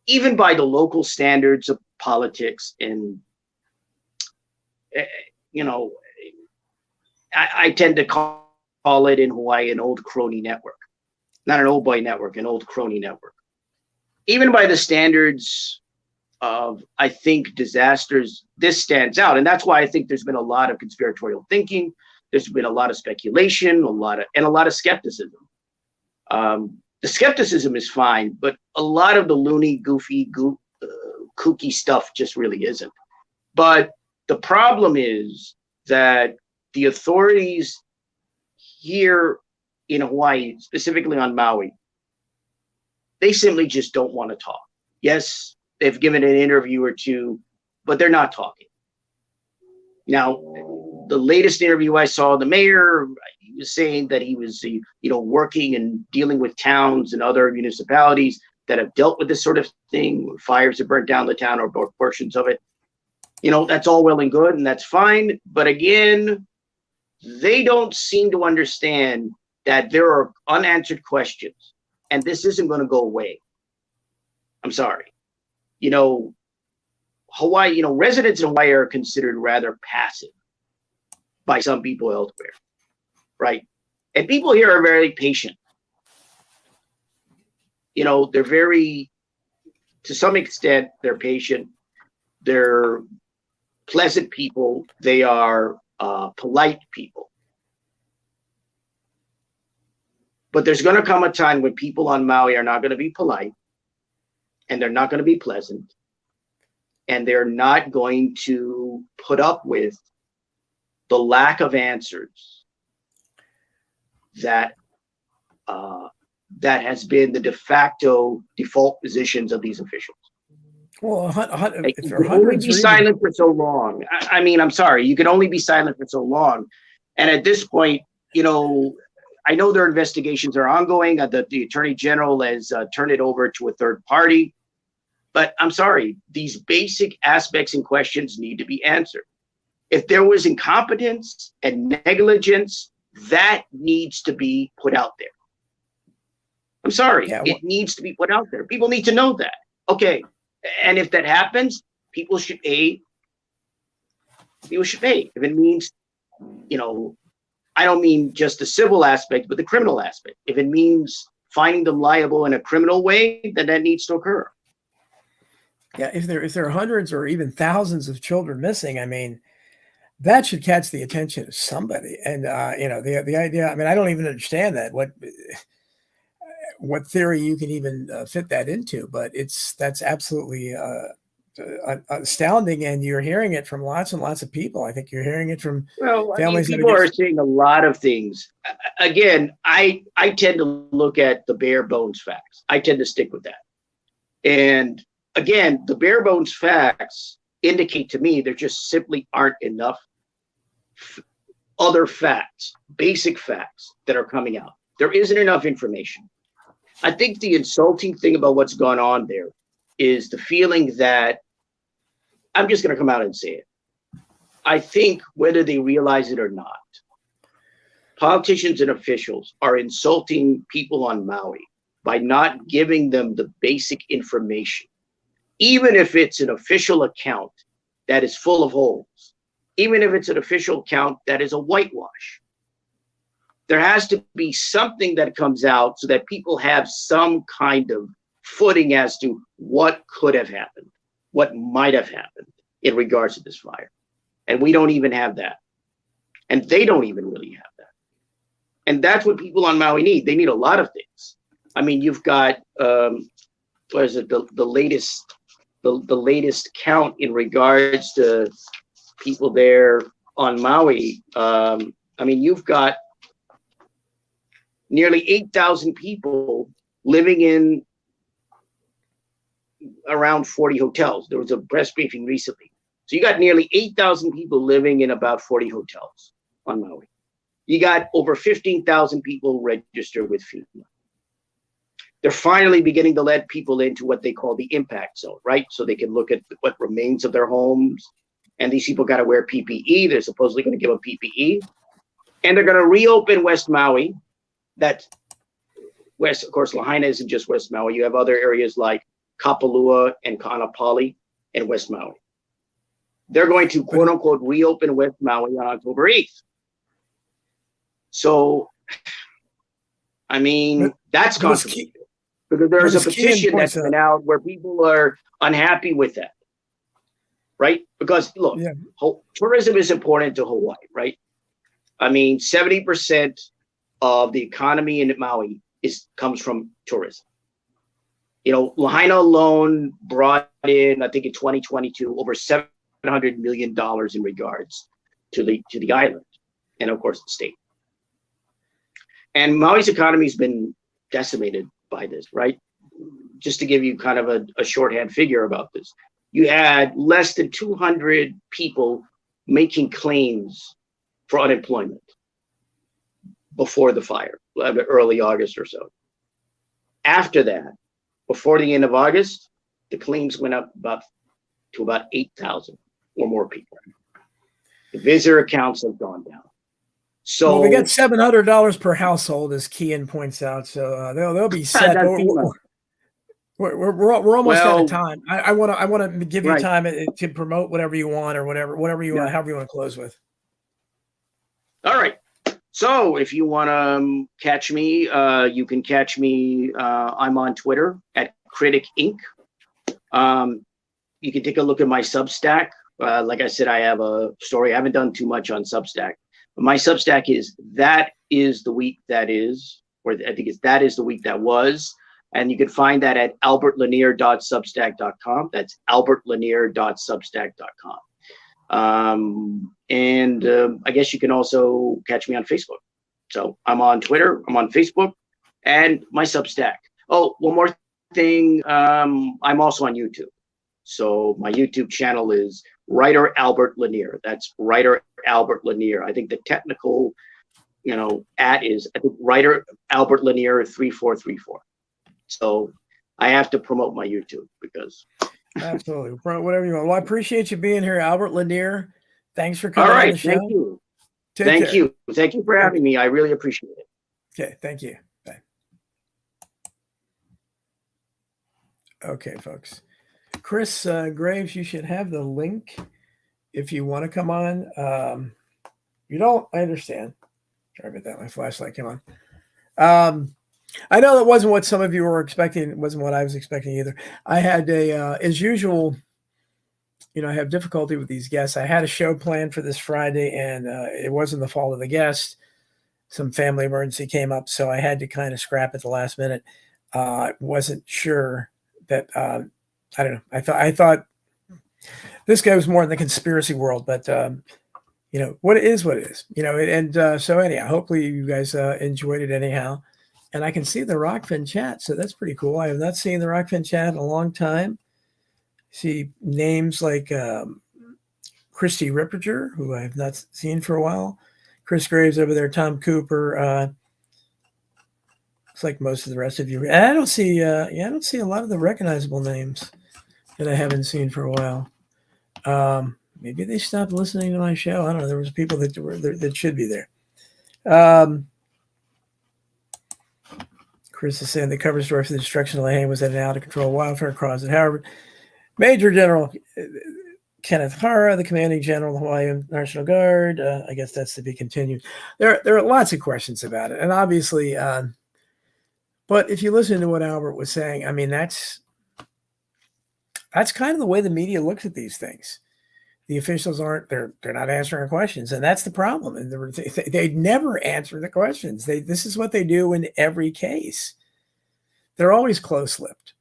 even by the local standards of politics and, I tend to call it in Hawaii an old crony network. Not an old boy network, an old crony network. Even by the standards of, I think, disasters, this stands out. And that's why I think there's been a lot of conspiratorial thinking. There's been a lot of speculation, a lot of skepticism. The skepticism is fine, but a lot of the loony, goofy, kooky stuff just really isn't. But the problem is that the authorities here in Hawaii, specifically on Maui, they simply just don't want to talk. Yes, they've given an interview or two, but they're not talking. Now, the latest interview I saw, the mayor, he was saying that he was, working and dealing with towns and other municipalities that have dealt with this sort of thing, where fires have burnt down the town or portions of it. That's all well and good, and that's fine. But again, they don't seem to understand that there are unanswered questions, and this isn't going to go away. I'm sorry. Hawaii, residents in Hawaii are considered rather passive by some people elsewhere, right? And people here are very patient. They're very, to some extent, they're patient. They're pleasant people. They are polite people. But there's going to come a time when people on Maui are not going to be polite, and they're not going to be pleasant, and they're not going to put up with the lack of answers that has been the de facto default positions of these officials. Well, you can only be silent for so long. I mean, I'm sorry, you can only be silent for so long. And at this point, I know their investigations are ongoing. The Attorney General has turned it over to a third party. But I'm sorry, these basic aspects and questions need to be answered. If there was incompetence and negligence, that needs to be put out there. I'm sorry, it needs to be put out there. People need to know that. Okay, and if that happens, people should pay. People should pay. If it means, I don't mean just the civil aspect, but the criminal aspect. If it means finding them liable in a criminal way, then that needs to occur. Yeah, if there are hundreds or even thousands of children missing, I mean, that should catch the attention of somebody. And the idea, I mean, I don't even understand that. What theory you can even fit that into, but that's absolutely astounding, and you're hearing it from lots and lots of people. I think you're hearing it from families. People are saying a lot of things. Again, I tend to look at the bare bones facts. I tend to stick with that. And again, the bare bones facts indicate to me there just simply aren't enough other facts, basic facts that are coming out. There isn't enough information. I think the insulting thing about what's gone on there is the feeling that, I'm just going to come out and say it. I think whether they realize it or not, politicians and officials are insulting people on Maui by not giving them the basic information, even if it's an official account that is full of holes, even if it's an official account that is a whitewash. There has to be something that comes out so that people have some kind of footing as to what could have happened, what might have happened in regards to this fire. And we don't even have that. And they don't even really have that. And that's what people on Maui need. They need a lot of things. I mean, you've got, the latest count in regards to people there on Maui. I mean, you've got nearly 8,000 people living in around 40 hotels. There was a press briefing recently. So you got nearly 8,000 people living in about 40 hotels on Maui. You got over 15,000 people registered with FEMA. They're finally beginning to let people into what they call the impact zone, right? So they can look at what remains of their homes. And these people got to wear PPE. They're supposedly going to give them PPE. And they're going to reopen West Maui. That's West, of course, Lahaina isn't just West Maui. You have other areas like Kapalua and Kaanapali and West Maui. They're going to, quote unquote, reopen West Maui on October 8th. So, I mean, that's controversial. Because there's a petition that's been out where people are unhappy with that. Right? Because, look, tourism is important to Hawaii, right? I mean, 70% of the economy in Maui comes from tourism. Lahaina alone brought in, I think in 2022, over $700 million in regards to the island and, of course, the state. And Maui's economy has been decimated by this, right? Just to give you kind of a shorthand figure about this, you had less than 200 people making claims for unemployment before the fire, early August or so. After that, before the end of August, the claims went up to about 8,000 or more people. The visitor counts have gone down. So well, we got $700 per household, as Kian points out. So they'll be set. We're almost out of time. I want to give you time to promote whatever you want, or whatever you want, however you want to close with. All right. So if you want to catch me, you can catch me. I'm on Twitter at Critic Inc. You can take a look at my Substack. Like I said, I have a story. I haven't done too much on Substack. But my Substack is That Is the Week That Is, or I think it's That Is the Week That Was. And you can find that at albertlanier.substack.com. That's albertlanier.substack.com. I guess you can also catch me on Facebook. So I'm on Twitter, I'm on Facebook, and my Substack. Oh, one more thing. I'm also on YouTube. So my YouTube channel is Writer Albert Lanier. That's Writer Albert Lanier. I think the technical, at is, I think, Writer Albert Lanier 3434. So I have to promote my YouTube because. Absolutely. Whatever you want. Well, I appreciate you being here, Albert Lanier. Thanks for coming on the show. Thank you. Thank you. Thank you for having me. I really appreciate it. Okay. Thank you. Bye. Okay, folks. Chris Graves, you should have the link if you want to come on. You don't, I understand. Sorry about that. My flashlight came on. I know that wasn't what some of you were expecting. It wasn't what I was expecting either. I had as usual, I have difficulty with these guests. I had a show planned for this Friday, and it wasn't the fault of the guest. Some family emergency came up, so I had to kind of scrap at the last minute. I wasn't sure that, I don't know. I thought this guy was more in the conspiracy world, but what it is, so anyhow, hopefully you guys enjoyed it anyhow. And I can see the Rockfin chat, so that's pretty cool. I have not seen the Rockfin chat in a long time. See names like Christy Ripperger, who I have not seen for a while. Chris Graves over there, Tom Cooper. It's like most of the rest of you. And I don't see a lot of the recognizable names that I haven't seen for a while. Maybe they stopped listening to my show. I don't know. There was people that were there that should be there. Chris is saying the cover story for the destruction of Lanier was that an out-of-control wildfire caused it. However, Major General Kenneth Hara, the commanding general of the Hawaii National Guard, I guess that's to be continued. There are lots of questions about it. And obviously, but if you listen to what Albert was saying, I mean, that's kind of the way the media looks at these things. The officials they're not answering questions, and that's the problem. And they never answer the questions. This is what they do in every case. They're always close-lipped.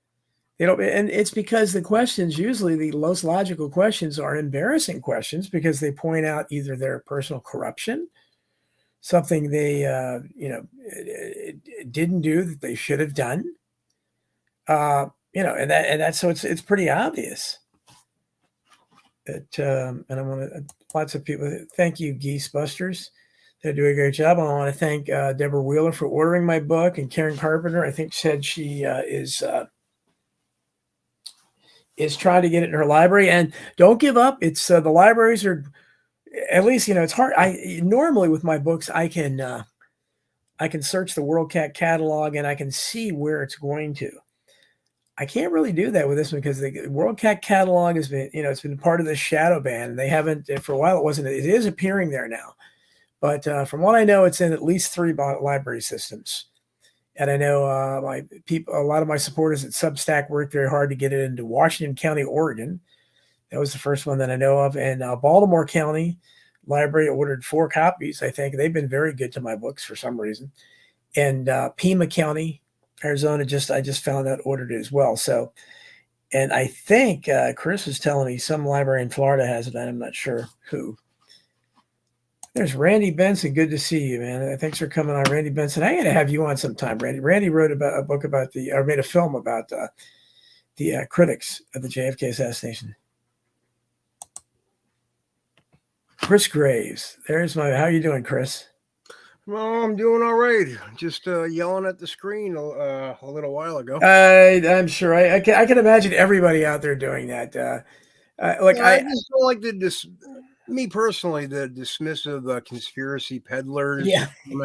And it's because the questions, usually the most logical questions, are embarrassing questions because they point out either their personal corruption, something they didn't do that they should have done, and that's so it's pretty obvious. And I want to lots of people. Thank you, Geese Busters. They do a great job. I want to thank Deborah Wheeler for ordering my book, and Karen Carpenter, I think, said she is trying to get it in her library. And don't give up. It's the libraries are, at least it's hard. I normally with my books I can search the WorldCat catalog and I can see where it's going to. I can't really do that with this one because the WorldCat catalog has been, it's been part of the shadow ban. They haven't, for a while it wasn't, it is appearing there now. But from what I know, it's in at least 3 library systems. And I know a lot of my supporters at Substack worked very hard to get it into Washington County, Oregon. That was the first one that I know of. And Baltimore County Library ordered 4 copies. I think they've been very good to my books for some reason. And Pima County, Arizona, I just found out ordered it as well. So, and I think Chris was telling me some library in Florida has it. I'm not sure who. There's Randy Benson. Good to see you, man. Thanks for coming on, Randy Benson. I got to have you on sometime, Randy. Randy wrote about a book about or made a film about the critics of the JFK assassination. Chris Graves. There's my. How you doing, Chris? Well, I'm doing all right. Just yelling at the screen a little while ago. I'm sure. I can imagine everybody out there doing that. I just don't like me personally, the dismissive conspiracy peddlers. Yeah. I'm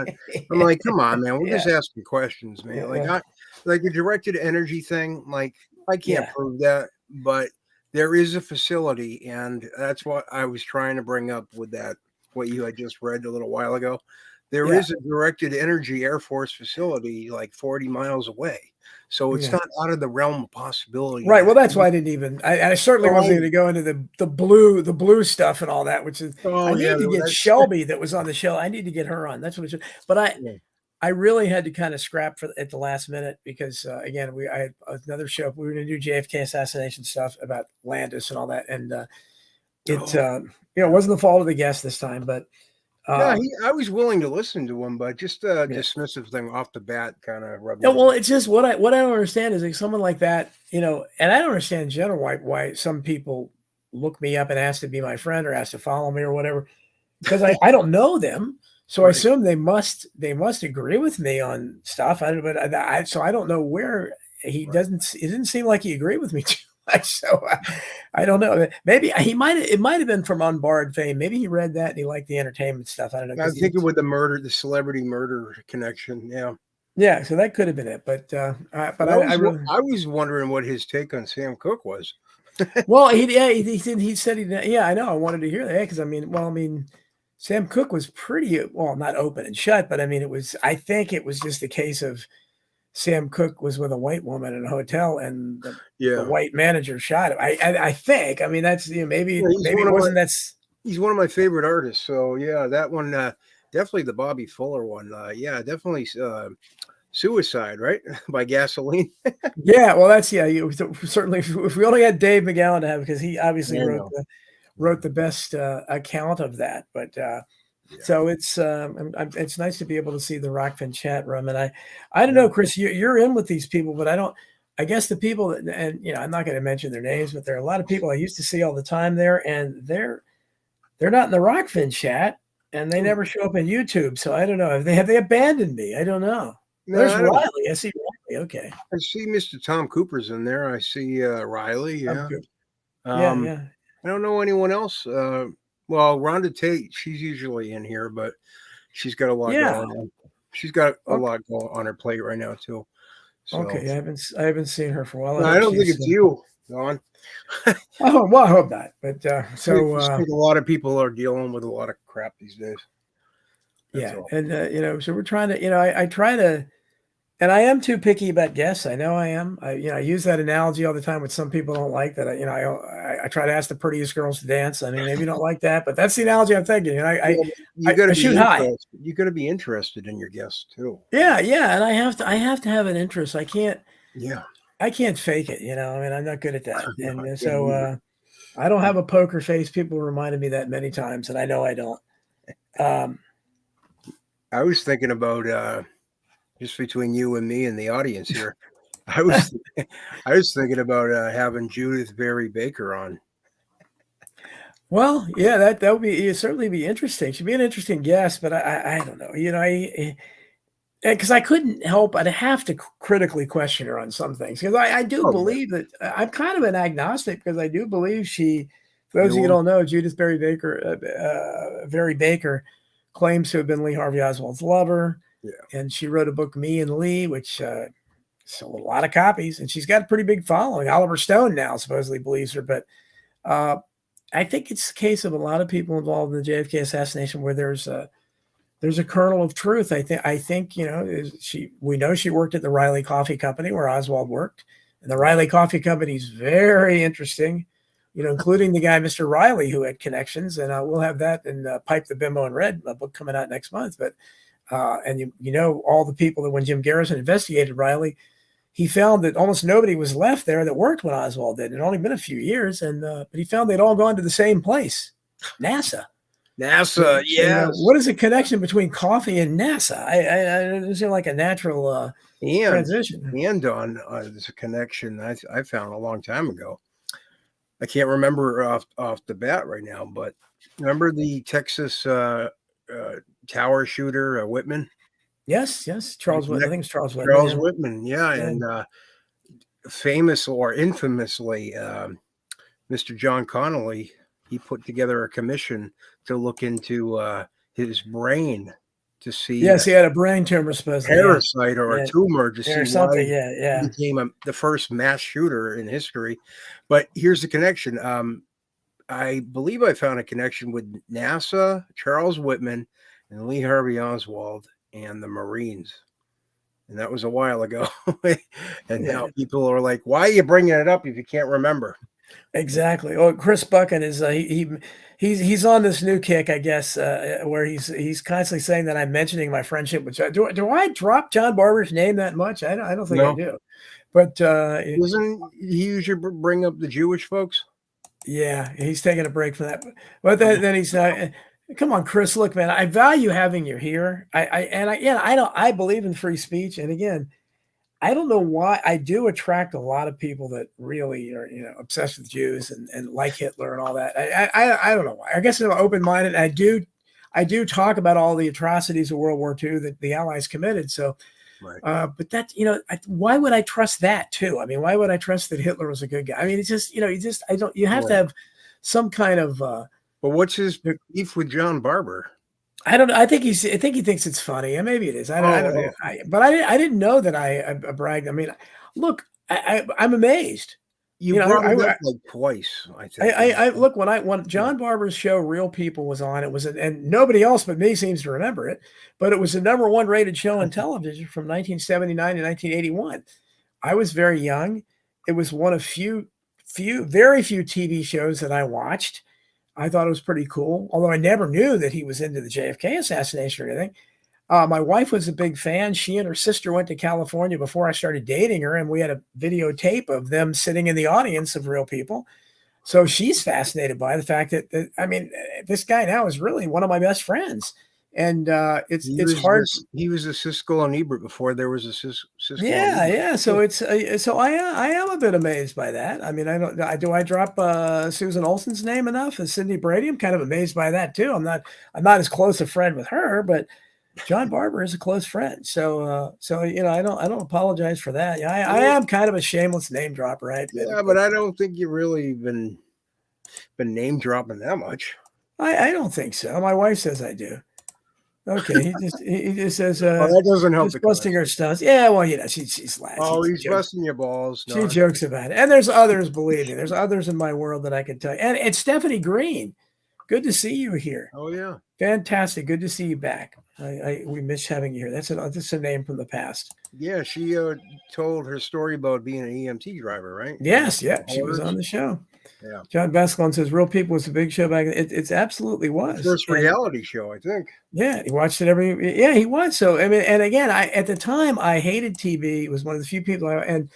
like, come on, man. We're just asking questions, man. Yeah. Like the directed energy thing. Like, I can't prove that, but there is a facility, and that's what I was trying to bring up with that. What you had just read a little while ago. There is a directed energy Air Force facility like 40 miles away. So it's not out of the realm of possibility. Right. Well, that's why I didn't even. I certainly wasn't going to go into the blue stuff and all that, which is. I need to get Shelby that was on the show. I need to get her on. That's what it is. But I really had to kind of scrap at the last minute because again, I had another show. We were going to do JFK assassination stuff about Landis and all that, and it wasn't the fault of the guest this time, but. I was willing to listen to him, but just a dismissive thing off the bat kind of rubbed. Well, it's just what I don't understand is like someone like that, and I don't understand in general why some people look me up and ask to be my friend or ask to follow me or whatever, because I don't know them, so I assume they must agree with me on stuff. So I don't know where he doesn't. It didn't seem like he agreed with me too. So I don't know. Maybe it might have been from Unbarred fame. Maybe he read that and he liked the entertainment stuff. I don't know. I was thinking with the celebrity murder connection. Yeah. So that could have been it. But I was wondering what his take on Sam Cooke was. Well, he said I know. I wanted to hear that because Sam Cooke was pretty not open and shut, but I think it was just a case of. Sam Cooke was with a white woman in a hotel, and the white manager shot him. I think. That's maybe it wasn't. He's one of my favorite artists. So that one definitely the Bobby Fuller one. Definitely Suicide, right? By Gasoline. Yeah, well, that's certainly. If we only had Dave McGowan to have, because he obviously wrote the best account of that, but. So it's nice to be able to see the Rockfin chat room, and I don't know, Chris, you're in with these people, but I guess the people that, and I'm not going to mention their names, but there are a lot of people I used to see all the time there, and they're not in the Rockfin chat, and they never show up in YouTube. So I don't know if they abandoned me. I don't know. There's Riley. I see Riley. Okay. I see Mr. Tom Cooper's in there. I see Riley. Yeah. I don't know anyone else. Well, Rhonda Tate, she's usually in here, but she's got a lot going on. She's got a lot going on her plate right now too. So. Okay, I haven't seen her for a while. I don't think it's you, Don. Oh, well, I hope not. But I think a lot of people are dealing with a lot of crap these days. That's all. And so we're trying to, I try to. And I am too picky about guests. I know I am. I use that analogy all the time, which some people don't like. That I try to ask the prettiest girls to dance. Maybe you don't like that, but that's the analogy I'm thinking. I shoot high. You got to be interested in your guests too. Yeah, and I have to have an interest. I can't. Yeah. I can't fake it. I'm not good at that. And so I don't have a poker face. People reminded me that many times, and I know I don't. I was thinking about. Just between you and me and the audience here, I was thinking about having Judith Berry Baker on. Well, yeah, that would certainly be interesting. She'd be an interesting guest, but I don't know. Because I couldn't help, I'd have to critically question her on some things because I do believe that I'm kind of an agnostic because I do believe she. For those of you who don't know, Judith Berry Baker claims to have been Lee Harvey Oswald's lover. Yeah. And she wrote a book, Me and Lee, which sold a lot of copies. And she's got a pretty big following. Oliver Stone now supposedly believes her. But I think it's a case of a lot of people involved in the JFK assassination where there's a kernel of truth. I think we know she worked at the Riley Coffee Company where Oswald worked. And the Riley Coffee Company is very interesting, including the guy, Mr. Riley, who had connections. And we'll have that in Pipe the Bimbo and Red, a book coming out next month. But and all the people that when Jim Garrison investigated Riley, he found that almost nobody was left there that worked when Oswald did. It had only been a few years, but he found they'd all gone to the same place, NASA. NASA, yes. What is the connection between coffee and NASA? I it seemed like a natural transition. And Don, there's a connection I found a long time ago. I can't remember off the bat right now, but remember the Texas tower shooter, Whitman? Yes, Charles Whitman. I think it's Charles Whitman. Charles Whitman, yeah. And famous or infamously, Mr. John Connolly, he put together a commission to look into his brain to see. Yes, he had a brain tumor, supposedly. Parasite or a tumor to see something. Why he became the first mass shooter in history. But here's the connection. I believe I found a connection with NASA, Charles Whitman, and Lee Harvey Oswald, and the Marines. And that was a while ago. And now people are like, why are you bringing it up if you can't remember? Exactly. Oh, Chris Buchan is he's on this new kick, I guess, where he's constantly saying that I'm mentioning my friendship with John. Do I drop John Barber's name that much? I don't think I do. But doesn't he usually bring up the Jewish folks? Yeah, he's taking a break from that. But then he's come on, Chris. Look, man, I value having you here. I believe in free speech, and again, I don't know why I do attract a lot of people that really are, obsessed with Jews and like Hitler and all that. I don't know why. I guess I'm open-minded. I do talk about all the atrocities of World War II that the Allies committed. So, right. But that, why would I trust that too? I mean, why would I trust that Hitler was a good guy? I mean, it's just, you have to have some kind of. But what's his beef with John Barber? I don't know. I think he thinks it's funny, and maybe it is. I don't know. But I didn't know that I bragged. I mean, look, I'm amazed. You brought it up like twice. I think. I look when John Barber's show Real People was on. It was and nobody else but me seems to remember it. But it was the #1 rated show on television from 1979 to 1981. I was very young. It was one of very few TV shows that I watched. I thought it was pretty cool, although I never knew that he was into the JFK assassination or anything. My wife was a big fan. She and her sister went to California before I started dating her, and we had a videotape of them sitting in the audience of Real People. So she's fascinated by the fact that this guy now is really one of my best friends. And it's hard. He was a Siskel and Ebert before there was a Siskel. Yeah. So so I am a bit amazed by that. I mean, do I drop Susan Olsen's name enough as Cindy Brady? I'm kind of amazed by that too. I'm not as close a friend with her, but John Barber is a close friend. So I don't apologize for that. Yeah, I am kind of a shameless name dropper, right? Yeah, but I don't think you really been name dropping that much. I don't think so. My wife says I do. Okay, he just says that doesn't help. Busting her stunts. Yeah, well, she's laughing. Oh, he's busting your balls. No, she jokes about it. And there's others, believe me. There's others in my world that I can tell you. And it's Stephanie Green. Good to see you here. Oh yeah, fantastic. Good to see you back. We miss having you here. That's a name from the past. Yeah, she told her story about being an EMT driver, right? Yes, yeah, she was on the show. Yeah. John Bascon says Real People was a big show back then. It absolutely was. First reality show, I think. Yeah, he watched it he was. So I mean, and again, at the time I hated TV. It was one of the few people and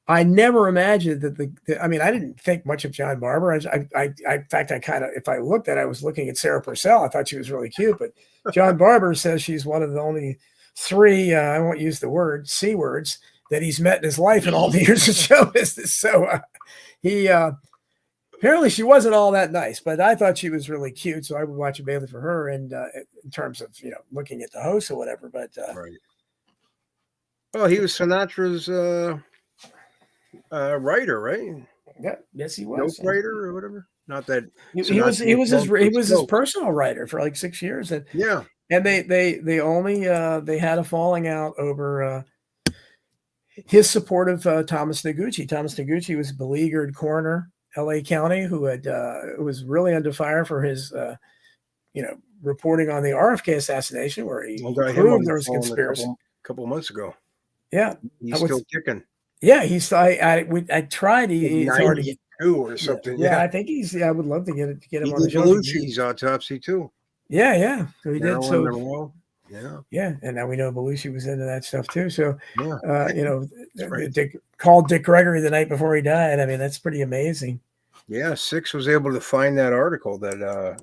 I never imagined that I didn't think much of John Barber. In fact, I kind of, if I looked at it, I was looking at Sarah Purcell. I thought she was really cute, but John Barber says she's one of the only 3, I won't use the word, C words, that he's met in his life in all the years of show business. So he, apparently she wasn't all that nice, but I thought she was really cute. So I would watch it mainly for her and in terms of, looking at the host or whatever, but. Right. Well, he was Sinatra's, writer, right? Yeah, yes, he was. Writer or whatever. Not that he was his personal writer for like 6 years, and they only they had a falling out over his support of Thomas Noguchi. Thomas Noguchi was a beleaguered coroner, L.A. County, who was really under fire for his reporting on the RFK assassination, where he proved there was a conspiracy a couple of months ago. Yeah, he's still kicking. Yeah, I tried. He's already or something. Yeah, I think I would love to get him on the show. Belushi's autopsy too. Yeah. So he did. So yeah, and now we know Belushi was into that stuff too. So right. Called Dick Gregory the night before he died. I mean, that's pretty amazing. Yeah, Six was able to find that article that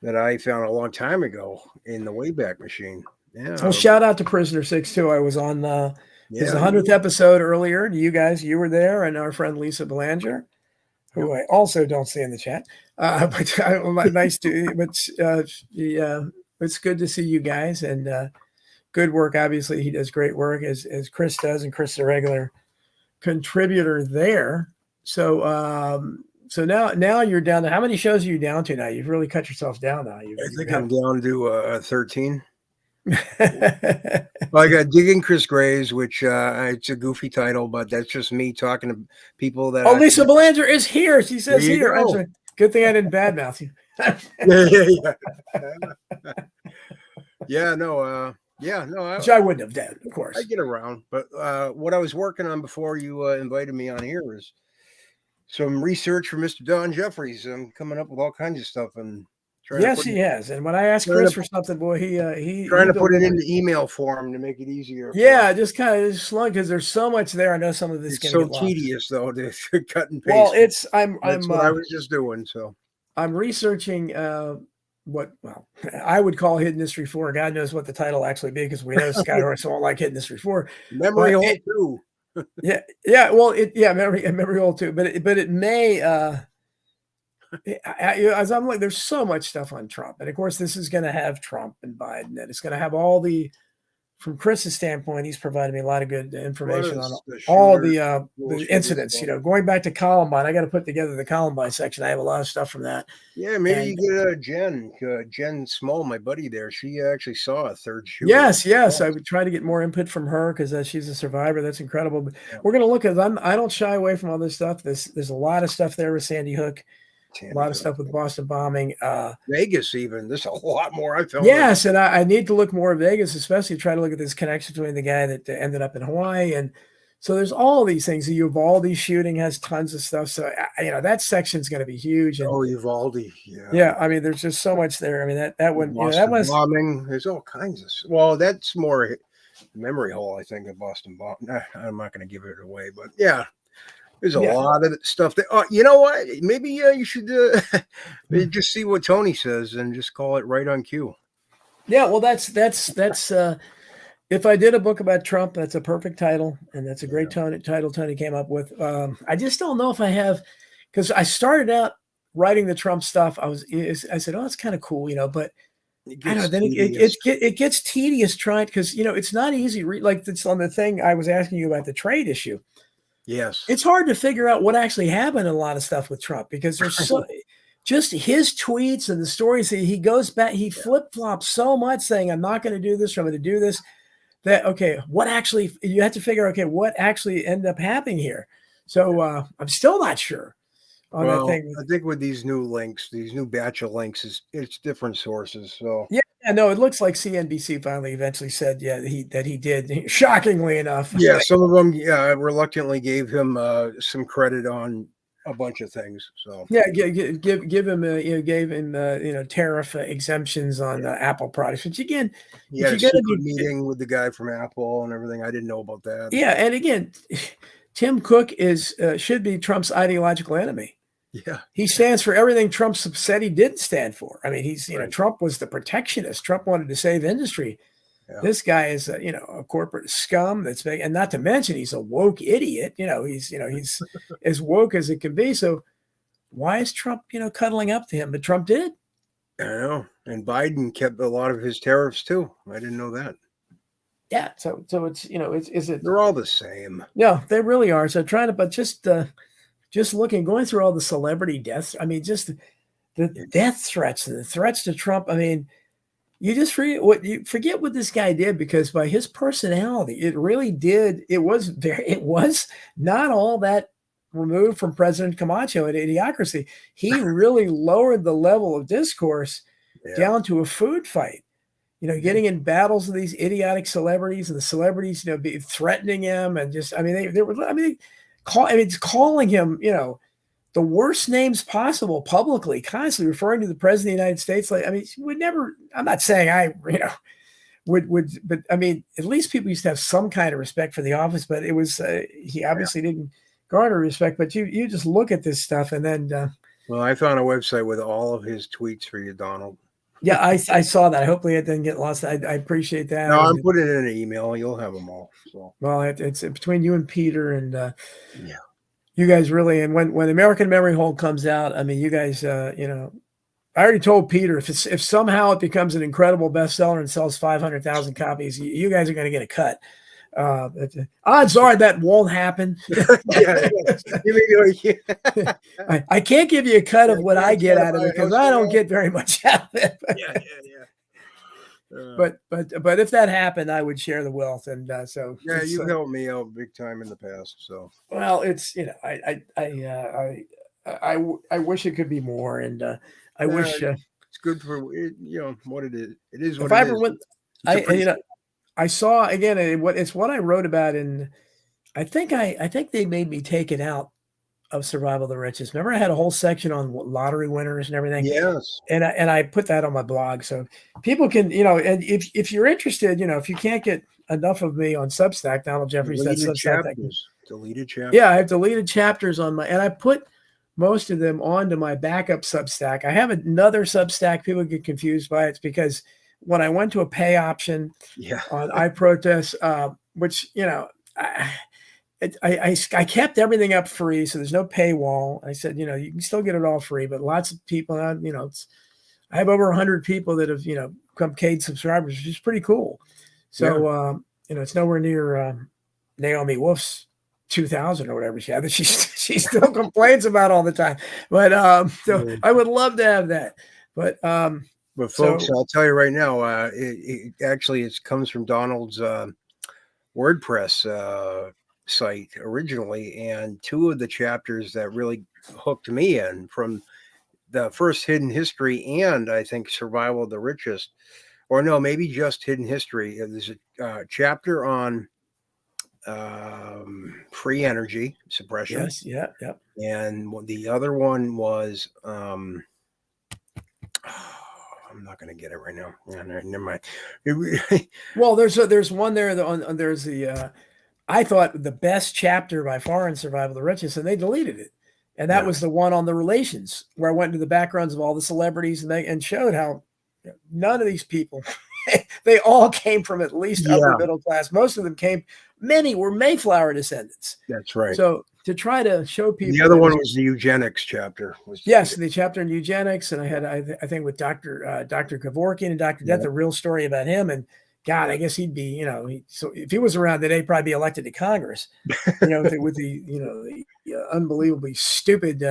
that I found a long time ago in the Wayback Machine. Yeah. Well, shout out to Prisoner 6 too. I was on his Yeah. 100th episode earlier. You were there, and our friend Lisa Belanger, who I also don't see in the chat. Nice to, it's good to see you guys, and good work. Obviously, he does great work as Chris does, and Chris is a regular contributor there. So now you're down to, how many shows are you down to now? You've really cut yourself down now. I think I'm down to 13. Well, I got Digging Chris Graves, which it's a goofy title, but that's just me talking to people that. Oh, Lisa Belanger is here. She says here. Good thing I didn't badmouth you. No. Which I wouldn't have done, of course. I get around, but what I was working on before you invited me on here is some research for Mr. Donlad Jeffries. I'm coming up with all kinds of stuff and. Yes, he has. And when I asked Chris for something, boy, he trying to put it into email form to make it easier. Yeah, just kind of slung because there's so much there. I know some of this is so tedious though to cut and paste. Well, that's what I was just doing. So I'm researching I would call Hidden History 4. God knows what the title will actually be, because we know Skyhorse won't like Hidden History 4. Memory hole too. Memory hole too. But it may. As I'm like, there's so much stuff on Trump, and of course, this is going to have Trump and Biden, and it's going to have all the. From Chris's standpoint, he's provided me a lot of good information on all the incidents. Going back to Columbine, I got to put together the Columbine section. I have a lot of stuff from that. Yeah, maybe you get Jen Small, my buddy there. She actually saw a third shooter. Yes. I would try to get more input from her, because she's a survivor. That's incredible. But we're going to look at. I don't shy away from all this stuff. There's a lot of stuff there with Sandy Hook. A lot of stuff with Boston bombing. Vegas, even. There's a lot more I found. Yes, and I need to look more at Vegas, especially try to look at this connection between the guy that ended up in Hawaii. And so there's all these things. The Uvalde shooting has tons of stuff. So, that section's going to be huge. And, Uvalde. Yeah. I mean, there's just so much there. I mean, that one, that was bombing. There's all kinds of. Well, that's more memory hole, I think, of Boston bomb. I'm not going to give it away, but yeah. There's a lot of stuff that, you know what? Maybe you should just see what Tony says and just call it Right on Cue. Yeah, well, that's if I did a book about Trump, that's a perfect title, and that's a great title Tony came up with. I just don't know if I have, because I started out writing the Trump stuff. I said, oh, it's kind of cool, but I don't know. Then it gets tedious trying, because it's not easy. Like it's on the thing I was asking you about the trade issue. Yes. It's hard to figure out what actually happened in a lot of stuff with Trump, because there's just his tweets and the stories that he goes back, he flip-flops so much saying, I'm not going to do this, or I'm going to do this, that, what actually, you have to figure, what actually ended up happening here. So I'm still not sure on that thing. I think with these new links, these new batch of links, it's different sources. So no, it looks like CNBC finally eventually said, that he did, shockingly enough. Yeah, some of them, reluctantly gave him some credit on a bunch of things. So give him, gave him, tariff exemptions on Apple products. Which again, you got a meeting with the guy from Apple and everything. I didn't know about that. Yeah, and again, Tim Cook should be Trump's ideological enemy. Yeah, he stands for everything Trump said he didn't stand for. I mean, Trump was the protectionist. Trump wanted to save industry. Yeah. This guy is a corporate scum that's big, and not to mention he's a woke idiot. He's as woke as it can be. So why is Trump cuddling up to him? But Trump did. I know, and Biden kept a lot of his tariffs too. I didn't know that. Yeah, so it's they're all the same. Yeah, they really are. So just going through all the celebrity deaths. I mean, just the death threats and the threats to Trump. I mean, you just forget what this guy did, because by his personality, it really did. It was not all that removed from President Camacho and Idiocracy. He really lowered the level of discourse down to a food fight. Getting in battles with these idiotic celebrities, and the celebrities, threatening him, and just, calling him, the worst names possible publicly, constantly referring to the president of the United States. Would never, I'm not saying but I mean, at least people used to have some kind of respect for the office, but it was, he obviously didn't garner respect, but you just look at this stuff and then. Well, I found a website with all of his tweets for you, Donald. Yeah, I saw that. Hopefully it didn't get lost. I appreciate that. No, I'm And, putting it in an email. You'll have them all. So well, it's between you and Peter, and yeah. you guys really. And when American Memory Hole comes out, I mean, you guys, I already told Peter if somehow it becomes an incredible bestseller and sells 500,000 copies, you guys are going to get a cut. Odds are that won't happen. Yeah. I can't give you a cut of what I get out of it because I don't get very much out of it. Yeah. But if that happened, I would share the wealth, and so Yeah, you helped me out big time in the past. So well, it's I wish it could be more, and I wish it's good for it, what it is. It is what if I it ever is. went, I saw again it's what I wrote about in. I think they made me take it out of Survival of the Richest. Remember, I had a whole section on lottery winners and everything. Yes, and I put that on my blog, so people can, and if you're interested, if you can't get enough of me on Substack, Donald Jeffries, that's Substack. Deleted chapters. Yeah, I have deleted chapters on and I put most of them onto my backup Substack. I have another Substack. People get confused by it. It's because when I went to a pay option on I Protest, which I kept everything up free, so there's no paywall. I said, you can still get it all free, but lots of people, I have over 100 people that have, become paid subscribers, which is pretty cool. So, it's nowhere near Naomi Wolf's 2,000 or whatever she had that she still complains about all the time. But so I would love to have that. But folks, I'll tell you right now, it actually comes from Donald's WordPress site originally, and two of the chapters that really hooked me in, from the first Hidden History and I think Survival of the Richest, or no, maybe just Hidden History. There's a chapter on free energy suppression. Yes, yeah. And the other one was I'm not going to get it right now. Yeah, never mind. Well, there's one there there's the I thought the best chapter by far in Survival of the Richest, and they deleted it. And that was the one on the relations, where I went into the backgrounds of all the celebrities and showed how none of these people, they all came from at least upper middle class. Most of them many were Mayflower descendants. That's right. So to try to show people. The other one was the eugenics chapter. Yes, the chapter in eugenics. And I had, I think with Dr. Kevorkian and Dr. Death, a real story about him. And God, I guess he'd be, so if he was around today, he'd probably be elected to Congress, with the unbelievably stupid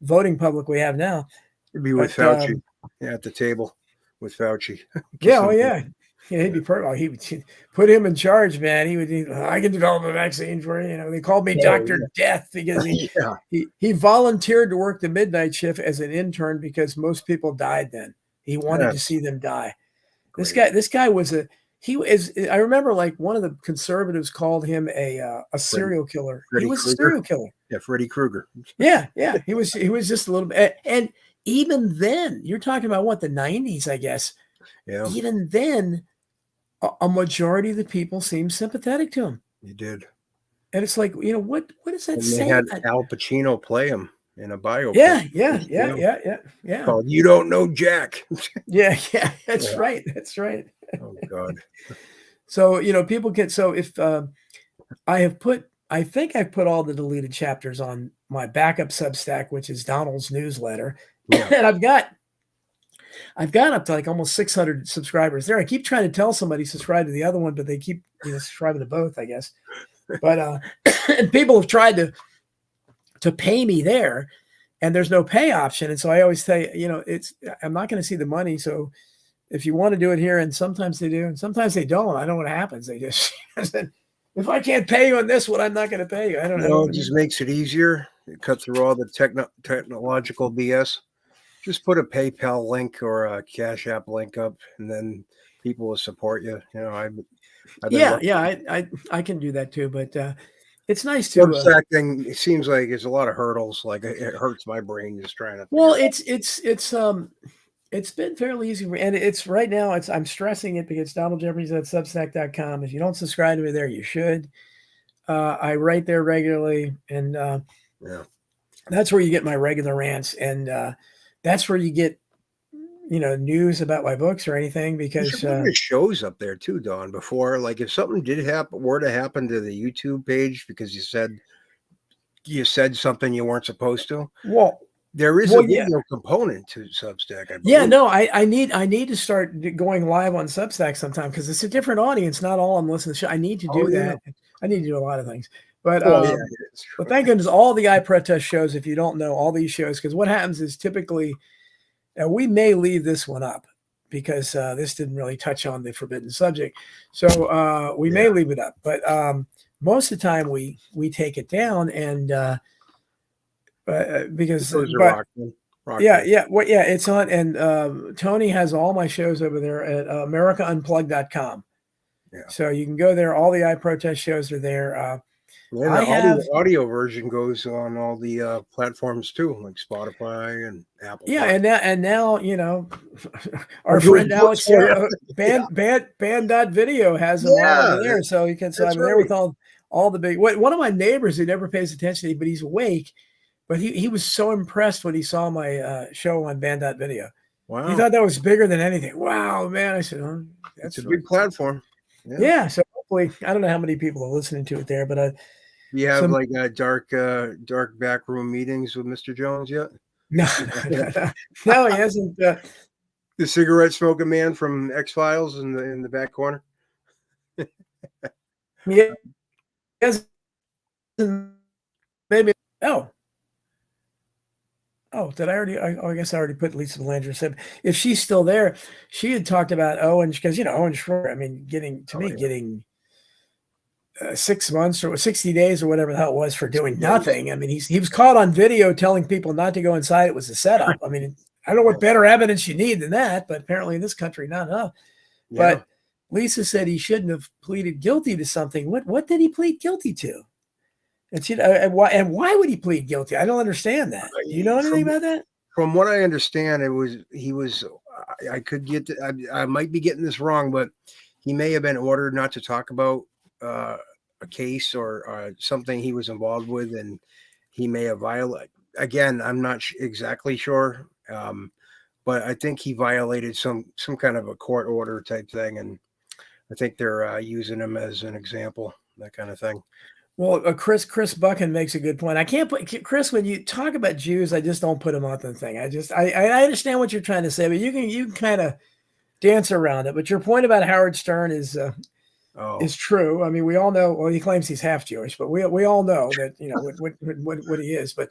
voting public we have now. It'd be with Fauci at the table with Fauci. Yeah, he'd be perfect. He would put him in charge, man. I can develop a vaccine for you. They called me Dr. Death because he volunteered to work the midnight shift as an intern because most people died then. He wanted to see them die. Great. This guy was I remember like one of the conservatives called him a serial killer. He was a serial killer. Yeah, Freddy Krueger. Yeah. He was just a little bit. And even then, you're talking about what, the 90s, I guess. Yeah. Even then, a majority of the people seemed sympathetic to him. He did. And it's like, what does that say? They had Al Pacino play him in a biopic. Yeah. Called You Don't Know Jack. Yeah. That's right. Oh God. So, people get, so if I think I've put all the deleted chapters on my backup Substack, which is Donald's newsletter. Yeah. And I've got up to like almost 600 subscribers there. I keep trying to tell somebody subscribe to the other one, but they keep subscribing to both, I guess. But and people have tried to pay me there, and there's no pay option. And so I always say, I'm not going to see the money. So if you want to do it here, and sometimes they do, and sometimes they don't. I don't know what happens. They just if I can't pay you on this one, I'm not going to pay you. I don't know. It just makes it easier. It cuts through all the technological BS. Just put a PayPal link or a Cash App link up, and then people will support you. I can do that too, but it's nice to. Substack thing, it seems like there's a lot of hurdles. Like it hurts my brain just trying to. Well, it's been fairly easy, and it's right now. I'm stressing it because Donald Jeffries at Substack.com. If you don't subscribe to me there, you should. I write there regularly, and that's where you get my regular rants, and that's where you get, news about my books or anything, You because should put your shows up there too, Don. Before, like, if something were to happen to the YouTube page because you said something you weren't supposed to, well, there is a yeah. video component to Substack. I believe. Yeah, no, I need to start going live on Substack sometime, because it's a different audience. Not all I'm listening to. I need to do that. I need to do a lot of things. But but thank goodness all the iProtest shows, if you don't know, all these shows, because what happens is typically we may leave this one up because this didn't really touch on the forbidden subject. So we may leave it up. But most of the time we take it down, and because it's on, and Tony has all my shows over there at AmericaUnplugged.com. Yeah. So you can go there. All the iProtest shows are there. The audio version goes on all the platforms too, like Spotify and Apple. Yeah, and now our friend Alex Band.video has them all over there, so you can. So I'm there with all the big. One of my neighbors who never pays attention to me, but he's awake. But he was so impressed when he saw my show on Band.video. Wow. He thought that was bigger than anything. Wow, man. I said, that's a big platform. Yeah. So hopefully, I don't know how many people are listening to it there, but you have like dark backroom meetings with Mr. Jones yet? No, he hasn't. The cigarette smoking man from X-Files in the back corner? Yeah. Maybe. Oh, did I already? I guess I already put Lisa Belanger. Said if she's still there, she had talked about Owen, because Owen Schroyer. I mean, getting 6 months or 60 days or whatever the hell it was for doing nothing. I mean, he was caught on video telling people not to go inside. It was a setup. I mean, I don't know what better evidence you need than that, but apparently in this country, not enough. Yeah. But Lisa said he shouldn't have pleaded guilty to something. What did he plead guilty to? And why would he plead guilty? I don't understand that. Do you know anything about that? From what I understand, he was. I could get. I might be getting this wrong, but he may have been ordered not to talk about a case or something he was involved with, and he may have violated. Again, I'm not exactly sure, but I think he violated some kind of a court order type thing, and I think they're using him as an example, that kind of thing. Well, Chris Buchan makes a good point. I can't put Chris, when you talk about Jews, I just don't put them on the thing. I understand what you're trying to say, but you can kind of dance around it. But your point about Howard Stern is true. I mean, we all know. Well, he claims he's half Jewish, but we all know that what he is. But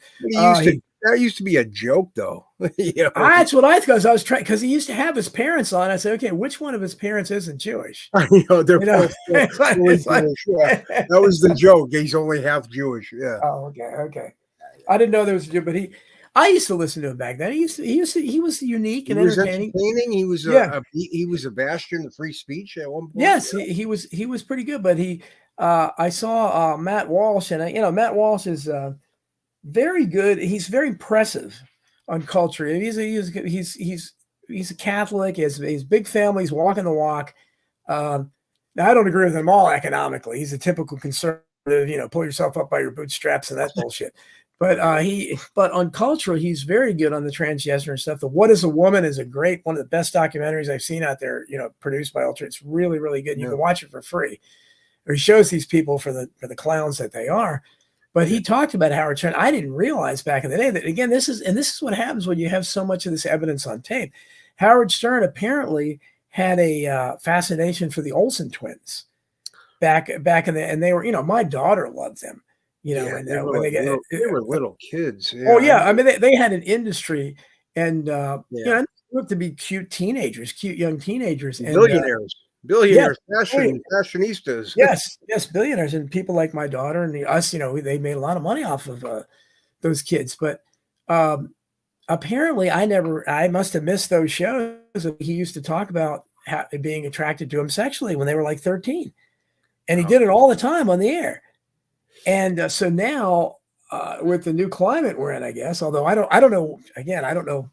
that used to be a joke, though. That's what I thought. I was trying, because he used to have his parents on. I said, okay, which one of his parents isn't Jewish? They're both. That was the joke. He's only half Jewish. Yeah. Oh, okay. I didn't know there was a Jew, but I used to listen to him back then. He was unique and entertaining. He was a bastion of free speech at one point. Yes, he was pretty good. But I saw Matt Walsh, and Matt Walsh is very good. He's very impressive on culture. He's a Catholic. He has big family. He's walking the walk. Now, I don't agree with him all economically. He's a typical conservative. Pull yourself up by your bootstraps and that bullshit. But but on cultural, he's very good on the transgender and stuff. The What Is a Woman is one of the best documentaries I've seen out there. Produced by Ultra. It's really, really good. You can watch it for free. Or he shows these people for the clowns that they are. But he talked about Howard Stern. I didn't realize back in the day that, again, this is what happens when you have so much of this evidence on tape. Howard Stern apparently had a fascination for the Olsen twins back in the, and they were, my daughter loved them. They were little kids. Yeah. Oh yeah, I mean they had an industry, and they looked to be cute young teenagers, and billionaires, fashionistas. Yes, billionaires, and people like my daughter and us. They made a lot of money off of those kids. But apparently, I must have missed those shows. He used to talk about being attracted to him sexually when they were like 13, and he did it all the time on the air. And so now, with the new climate we're in, I guess, although I don't know. Again, I don't know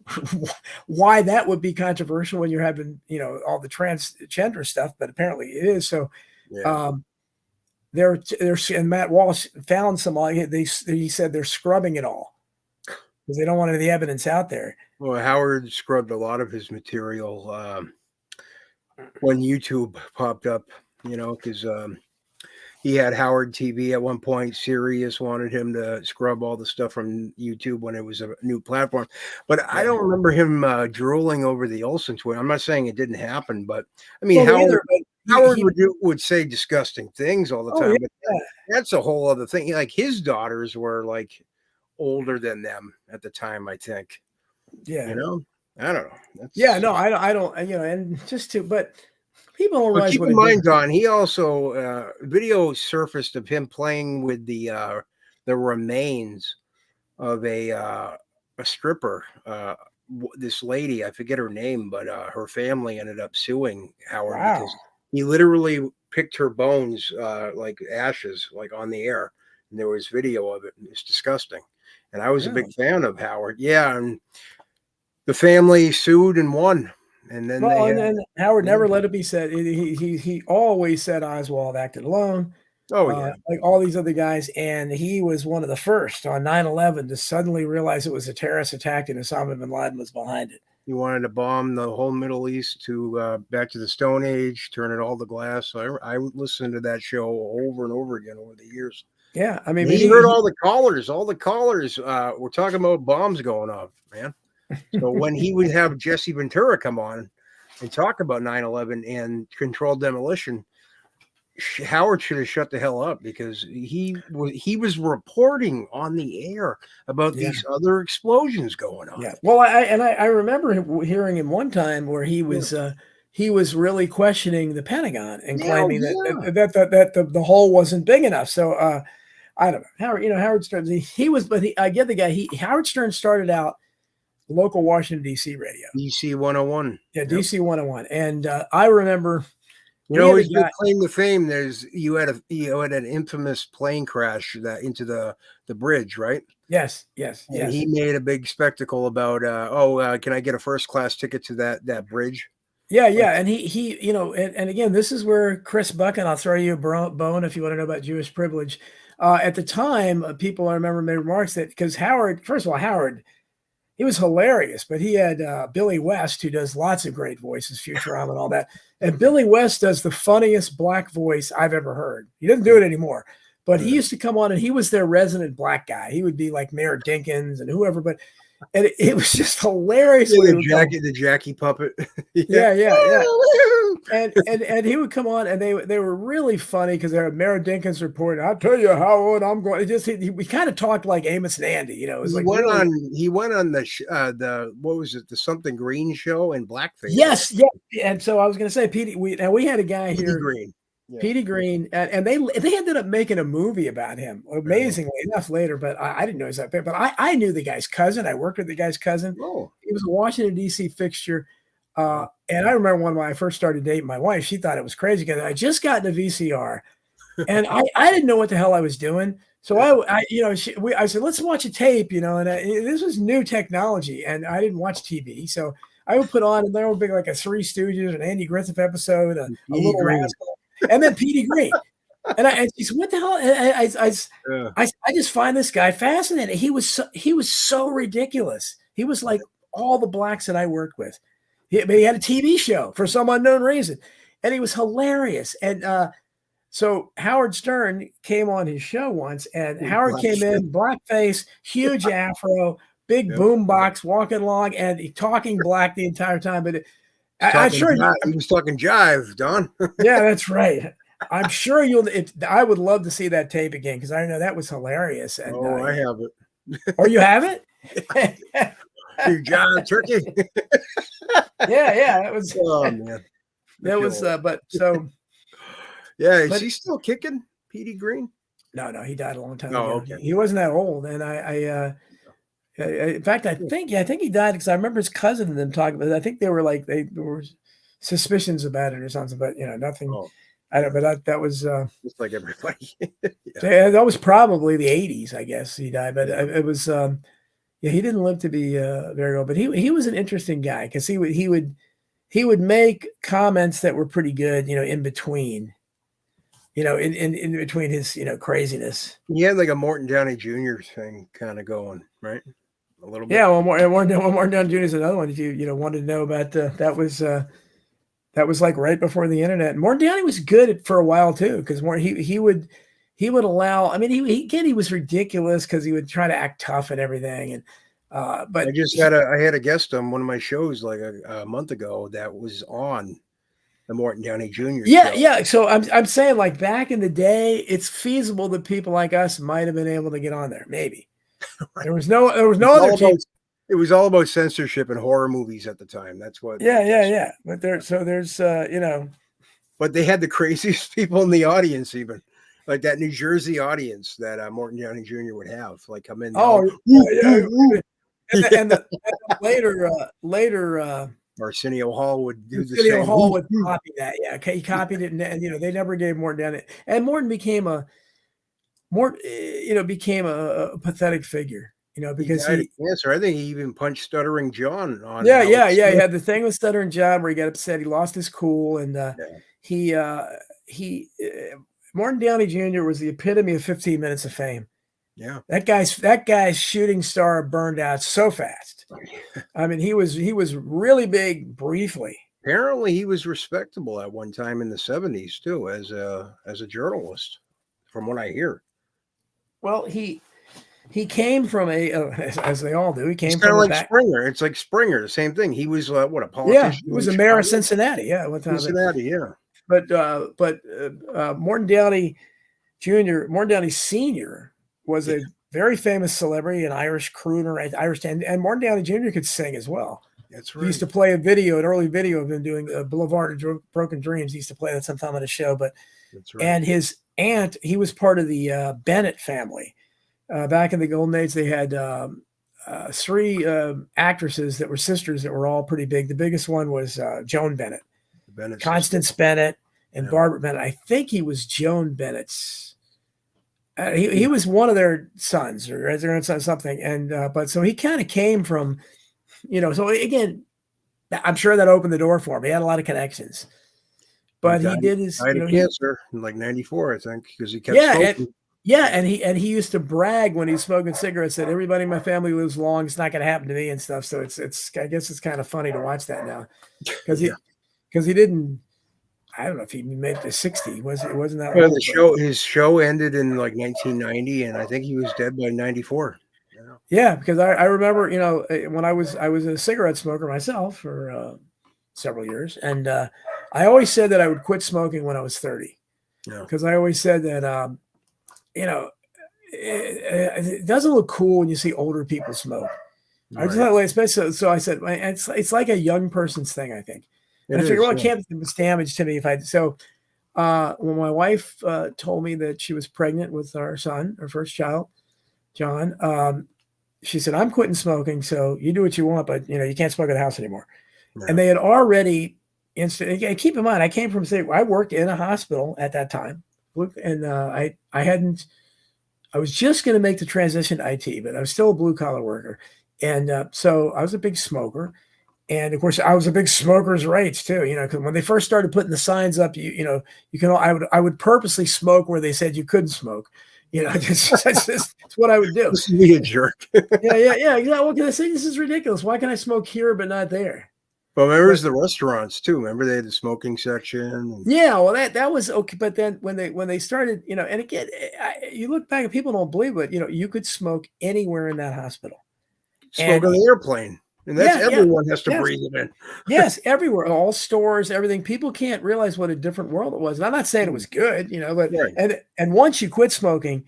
why that would be controversial when you're having all the transgender stuff, but apparently it is. So, and Matt Walsh found some. He said they're scrubbing it all. because they don't want any of the evidence out there. Well, Howard scrubbed a lot of his material when YouTube popped up, because he had Howard TV at one point. Sirius wanted him to scrub all the stuff from YouTube when it was a new platform. But I don't remember him drooling over the Olsen twin. I'm not saying it didn't happen, but I mean, Howard would say disgusting things all the time. But that's a whole other thing. Like his daughters were like older than them at the time, I think. Yeah. I don't know. I don't, and just to, but people don't realize keep what in mind, Don, he also video surfaced of him playing with the remains of a stripper. This lady, I forget her name, but her family ended up suing Howard because he literally picked her bones like ashes, like on the air, and there was video of it. It's disgusting, and I was a big fan of Howard. Yeah, and the family sued and won. And then then Howard never let it be said. He always said Oswald acted alone. Oh yeah, like all these other guys, and he was one of the first on 9/11 to suddenly realize it was a terrorist attack and Osama bin Laden was behind it. He wanted to bomb the whole Middle East to back to the Stone Age, turn it all to glass. So I listened to that show over and over again over the years. Yeah, I mean, he heard all the callers. All the callers were talking about bombs going off, man. So when he would have Jesse Ventura come on and talk about 9/11 and controlled demolition, Howard should have shut the hell up because he was reporting on the air about these other explosions going on. Yeah. Well, I remember hearing him one time where he was really questioning the Pentagon and claiming that the hole wasn't big enough. So I don't know. Howard Stern. I get the guy. Howard Stern started out local Washington D.C. radio. DC 101. Yeah, DC 101. And I remember, his claim to fame. You had an infamous plane crash into the bridge, right? Yes. And he made a big spectacle about, can I get a first class ticket to that bridge? Yeah, and he and again, this is where Chris Buchan, I'll throw you a bone if you want to know about Jewish privilege. At the time, people I remember made remarks that because Howard, first of all, Howard. He was hilarious, but he had Billy West, who does lots of great voices, Futurama and all that. And Billy West does the funniest black voice I've ever heard. He doesn't do it anymore, but he used to come on and he was their resident black guy. He would be like Mayor Dinkins and whoever, and it was just hilarious. The Jackie puppet. Yeah. And he would come on and they were really funny because they're Mayor Dinkins reporting. I'll tell you how I'm going. We kind of talked like Amos and Andy. It was he went on the what was it, the Something Green show in blackface. Yes. And so I was going to say, Petey. We had a guy here, Green. Yeah. Petey Green, and they ended up making a movie about him, amazingly enough later, but I didn't know he was that big. But I knew the guy's cousin. I worked with the guy's cousin. Oh. He was a Washington, D.C. fixture. And I remember when I first started dating my wife, she thought it was crazy because I just gotten a VCR and I didn't know what the hell I was doing. So I said, let's watch a tape, and this was new technology and I didn't watch TV. So I would put on, and there would be like a Three Stooges, an Andy Griffith episode, a Little Rascal, and then Petey Green. And I said, what the hell? I just find this guy fascinating. He was so ridiculous. He was like all the blacks that I worked with. He had a TV show for some unknown reason, and he was hilarious. And so Howard Stern came on his show once, and Howard came in, blackface, huge afro, big boombox, walking along, and talking black the entire time. But I'm sure he was talking jive, Don. Yeah, that's right. I'm sure I would love to see that tape again because I know that was hilarious. And, I have it. Oh, you have it? You jive turkey. Yeah, that was. Oh man, that was. But so. Yeah, is he still kicking, Petey Green? No, he died a long time ago. Okay. He wasn't that old, and in fact, I think he died because I remember his cousin and them talking about it. I think they were there were suspicions about it or something, but nothing. Oh. I don't. But that was just like everybody. Yeah, that was probably the 80s, I guess he died, but it was. Yeah, he didn't live to be very old, but he was an interesting guy because he would make comments that were pretty good, in between. In between his, craziness. He had like a Morton Downey Jr. thing kind of going, right? a little bit. Yeah, one more down Jr. is another one. If you wanted to know about that was like right before the internet. And Morton Downey was good for a while too, because he would allow. I mean, he was ridiculous because he would try to act tough and everything. And but I had a guest on one of my shows like a month ago that was on the Morton Downey Jr. Yeah, show. yeah. So I'm saying, like, back in the day, it's feasible that people like us might have been able to get on there. Maybe Right. there was no other TV. It was all about censorship and horror movies at the time. That's what. Yeah. But there's But they had the craziest people in the audience, even like that New Jersey audience that Morton Downey Jr. would have, like come in. Oh, yeah. And later, Arsenio Hall would do the Arsenio same. Hall would copy that. Yeah, he copied it, and they never gave Morton Downey. And Morton became a pathetic figure. Because he cancer. I think he even punched Stuttering John on. Yeah. He had the thing with Stuttering John where he got upset. He lost his cool, and Morton Downey Jr. was the epitome of 15 minutes of fame. Yeah, that guy's shooting star burned out so fast. I mean, he was really big briefly. Apparently, he was respectable at one time in the 70s too, as a journalist, from what I hear. Well, he came from as they all do. He came kind from of like Springer. It's like Springer, the same thing. He was a politician. Yeah, he was the mayor of Cincinnati. Yeah, one time. Cincinnati, yeah. But Morton Downey Jr., Morton Downey Sr. was a very famous celebrity, an Irish crooner, and Morton Downey Jr. could sing as well. That's right. He used to play an early video of him doing Boulevard of Broken Dreams. He used to play that sometime on a show. But that's right. And his aunt, he was part of the Bennett family. Back in the golden age, they had three actresses that were sisters that were all pretty big. The biggest one was Joan Bennett. Constance Bennett and Barbara Bennett. I think he was Joan Bennett's. He was one of their sons or their own son, something. And but so he kind of came from, So again, I'm sure that opened the door for him. He had a lot of connections. But he did his cancer in like 94, I think, because he kept smoking. And he used to brag when he was smoking cigarettes that everybody in my family lives long. It's not going to happen to me and stuff. So it's I guess it's kind of funny to watch that now because he didn't. I don't know if he made it to 60. It wasn't that long. His show ended in like 1990, and I think he was dead by 94. Yeah, because I remember, when I was a cigarette smoker myself for several years, and I always said that I would quit smoking when I was 30. Because I always said that it doesn't look cool when you see older people smoke. Right. I just thought, especially, so I said it's like a young person's thing, I think. And I figured, it can't be damage to me if I. So when my wife told me that she was pregnant with our son, our first child, John, she said, "I'm quitting smoking, so you do what you want, but you can't smoke at the house anymore." No. And they had already keep in mind, I came from I worked in a hospital at that time, and I was just going to make the transition to IT, but I was still a blue collar worker, and so I was a big smoker. And of course, I was a big smokers' rights too. Because when they first started putting the signs up, I would purposely smoke where they said you couldn't smoke. It's what I would do. Just be a jerk. Yeah. What can I say? This is ridiculous. Why can I smoke here but not there? Well, remember the restaurants too. Remember they had the smoking section. Yeah, well, that was okay. But then when they started, and again, you look back and people don't believe it. You could smoke anywhere in that hospital. Smoke on the airplane. And that's everyone has to breathe it in. Yes, everywhere, all stores, everything. People can't realize what a different world it was. And I'm not saying it was good, but and once you quit smoking,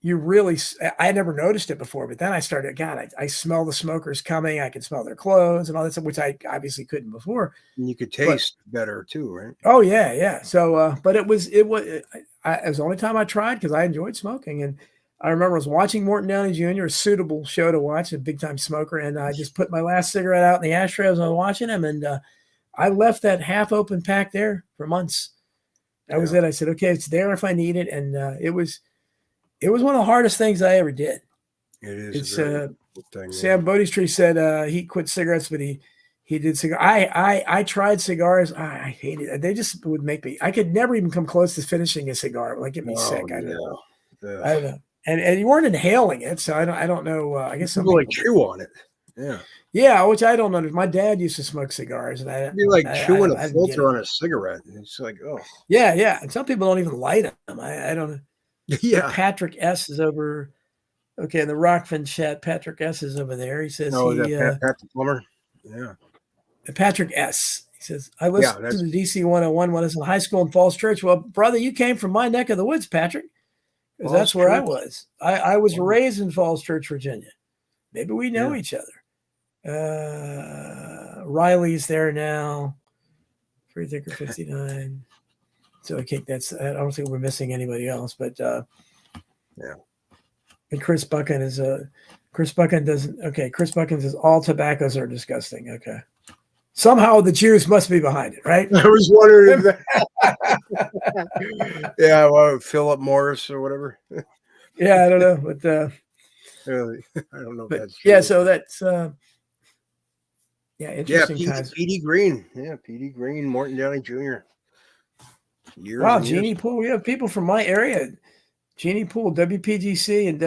you really. I never noticed it before, but then I started. God, I smell the smokers coming. I could smell their clothes and all that stuff, which I obviously couldn't before. And you could taste better too, right? Oh yeah. So, but it was the only time I tried because I enjoyed smoking and. I remember I was watching Morton Downey Jr., a suitable show to watch, a big-time smoker, and I just put my last cigarette out in the ashtray as I was watching him, and I left that half-open pack there for months. That was it. I said, okay, it's there if I need it, and it was one of the hardest things I ever did. It is. Sam Bodiestree said he quit cigarettes, but he did cigar. I tried cigars. I hated it. They just would make me. I could never even come close to finishing a cigar. It would get me sick. I don't know. and you weren't inhaling it, so I don't know. I guess some people like people chew on it. Yeah. Yeah, which I don't know. My dad used to smoke cigars, and It'd be like chewing a I didn't get filter it. on a cigarette. It's like, oh, Yeah, yeah. And some people don't even light them. I don't know. yeah. Patrick S is over. Okay, in the Rockfin chat, Patrick S is over there. He says No, is that Pat the plumber? Yeah. Patrick S. He says, I Yeah, listened to that's the DC 101 when I was in high school in Falls Church. Well, brother, you came from my neck of the woods, Patrick, because Falls that's where I Church. was. I was Wow. raised in Falls Church, Virginia. Maybe we know Yeah. each other. Riley's there now. Free Thinker 59. So I think I don't think we're missing anybody else, but Yeah. And Chris Buchan is Chris Buchan doesn't. Okay, Chris Buchan says all tobaccos are disgusting. Okay, somehow the Jews must be behind it, right? I was wondering if that. Yeah, well, Philip Morris or whatever. Yeah, I don't know, but Really, I don't know if but that's true. yeah, so that's yeah, interesting Yeah, times. Petey Green. Yeah, Petey Green, Morton Downey Jr. Years Wow, and years. Jeannie Poole. We have people from my area. Jeannie Poole, WPGC and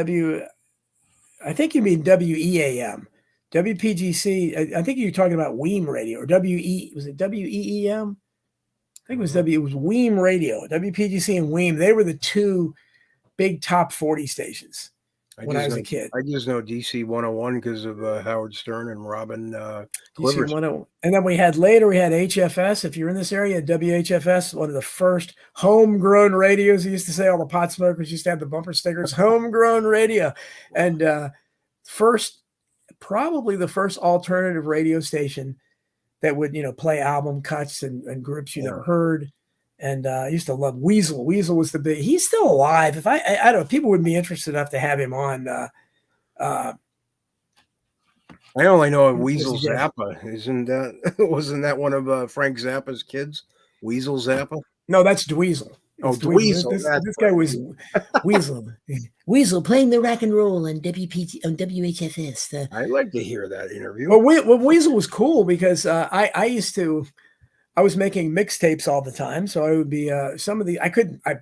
I think you mean WEAM. WPGC, I think you're talking about Weem Radio or was it WEEM? I think it was Weem Radio. WPGC and Weem, they were the two big top 40 stations when I was a kid. I just know DC 101 because of Howard Stern and Robin Clivers. And then we had HFS. If you're in this area, WHFS, one of the first homegrown radios. He used to say all the pot smokers used to have the bumper stickers, homegrown radio. And probably the first alternative radio station that would, play album cuts and groups you never heard. And I used to love Weasel. Weasel was he's still alive. If I don't know, people would be interested enough to have him on. I only know Weasel Zappa. Wasn't that one of Frank Zappa's kids? Weasel Zappa? No, that's Dweezil. Dweezil. This guy was Weasel. Weasel playing the rock and roll on WHFS. I'd like to hear that interview. Well, Weasel was cool because I was making mixtapes all the time. So I would be I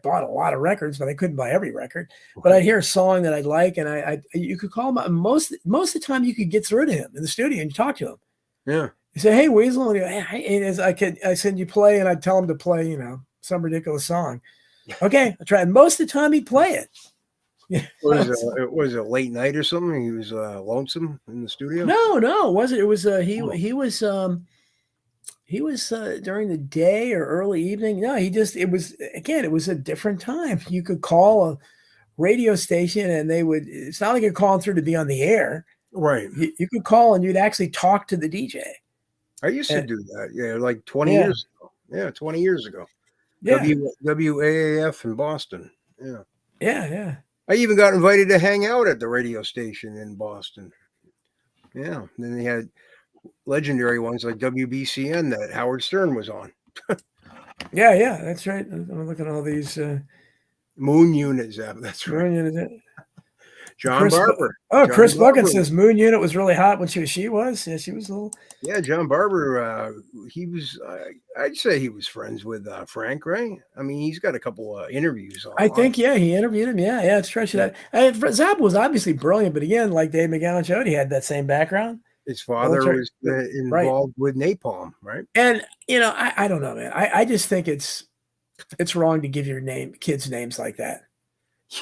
bought a lot of records, but I couldn't buy every record. But I'd hear a song that I'd like, and you could call him. Most of the time, you could get through to him in the studio and you talk to him. Yeah. You say, "Hey, Weasel," and I said, "You play," and I'd tell him to play, some ridiculous song. Okay, I tried. Most of the time, he'd play it. Yeah. Was it late night or something? He was lonesome in the studio. No, it wasn't. It was he was during the day or early evening. No, it was a different time. You could call a radio station and it's not like you're calling through to be on the air. Right. You could call and you'd actually talk to the DJ. I used to do that. Yeah. Like 20 years ago. Yeah. 20 years ago. Yeah. WAAF in Boston. Yeah. Yeah. Yeah. I even got invited to hang out at the radio station in Boston. Yeah. And then they had legendary ones like WBCN that Howard Stern was on. Yeah, that's right. I'm looking at all these Moon Unit. That's right. Moon Unit. John Barber. Chris Buchan says Moon Unit was really hot when she was. Yeah, she was a little. Yeah, John Barber. He was. I'd say he was friends with Frank, right? I mean, he's got a couple of interviews. I think, yeah, he interviewed him. Yeah, it's stretched it out. Zappa was obviously brilliant, but again, like Dave McGowan showed, he had that same background. His father was involved with napalm, right? And I don't know, man. I just think it's wrong to give your kids names like that.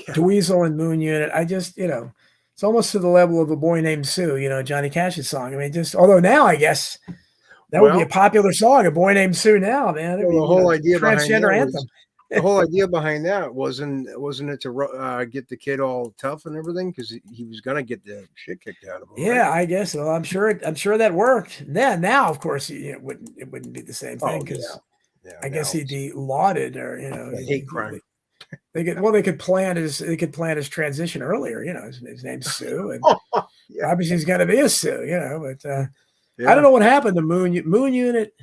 Yeah. Dweezil and Moon Unit. I just, it's almost to the level of A Boy Named Sue, Johnny Cash's song. I mean, although now I guess that would be a popular song, A Boy Named Sue now, man. Well, the whole idea transgender anthem. The whole idea behind that wasn't it to get the kid all tough and everything because he was gonna get the shit kicked out of him. Yeah, right? I guess so. I'm sure that worked. Now, of course, it wouldn't be the same thing because I guess he'd be lauded or hate crime. They could plan his transition earlier. His name's Sue, and obviously he's gonna be a Sue. But I don't know what happened to Moon Unit.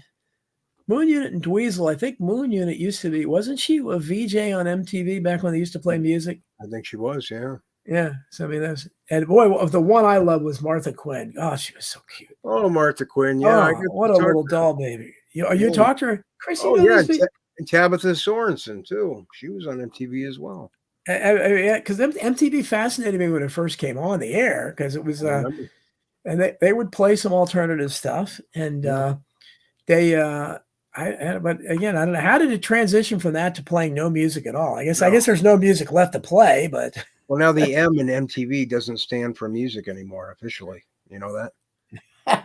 Moon Unit and Dweezil. I think Moon Unit used to be, wasn't she a VJ on MTV back when they used to play music? I think she was, yeah. Yeah. So I mean, and boy, of the one I love was Martha Quinn. Oh, she was so cute. Oh, Martha Quinn, yeah. What a little doll baby. You talked to her, Chrissy? Oh, yeah. And Tabitha Sorensen too. She was on MTV as well. Yeah, because MTV fascinated me when it first came on the air because it was, I remember. and they would play some alternative stuff, and Yeah. they, but again, I don't know, how did it transition from that to playing no music at all? I guess No. there's no music left to play, but Well, now the M in MTV doesn't stand for music anymore officially. You know that?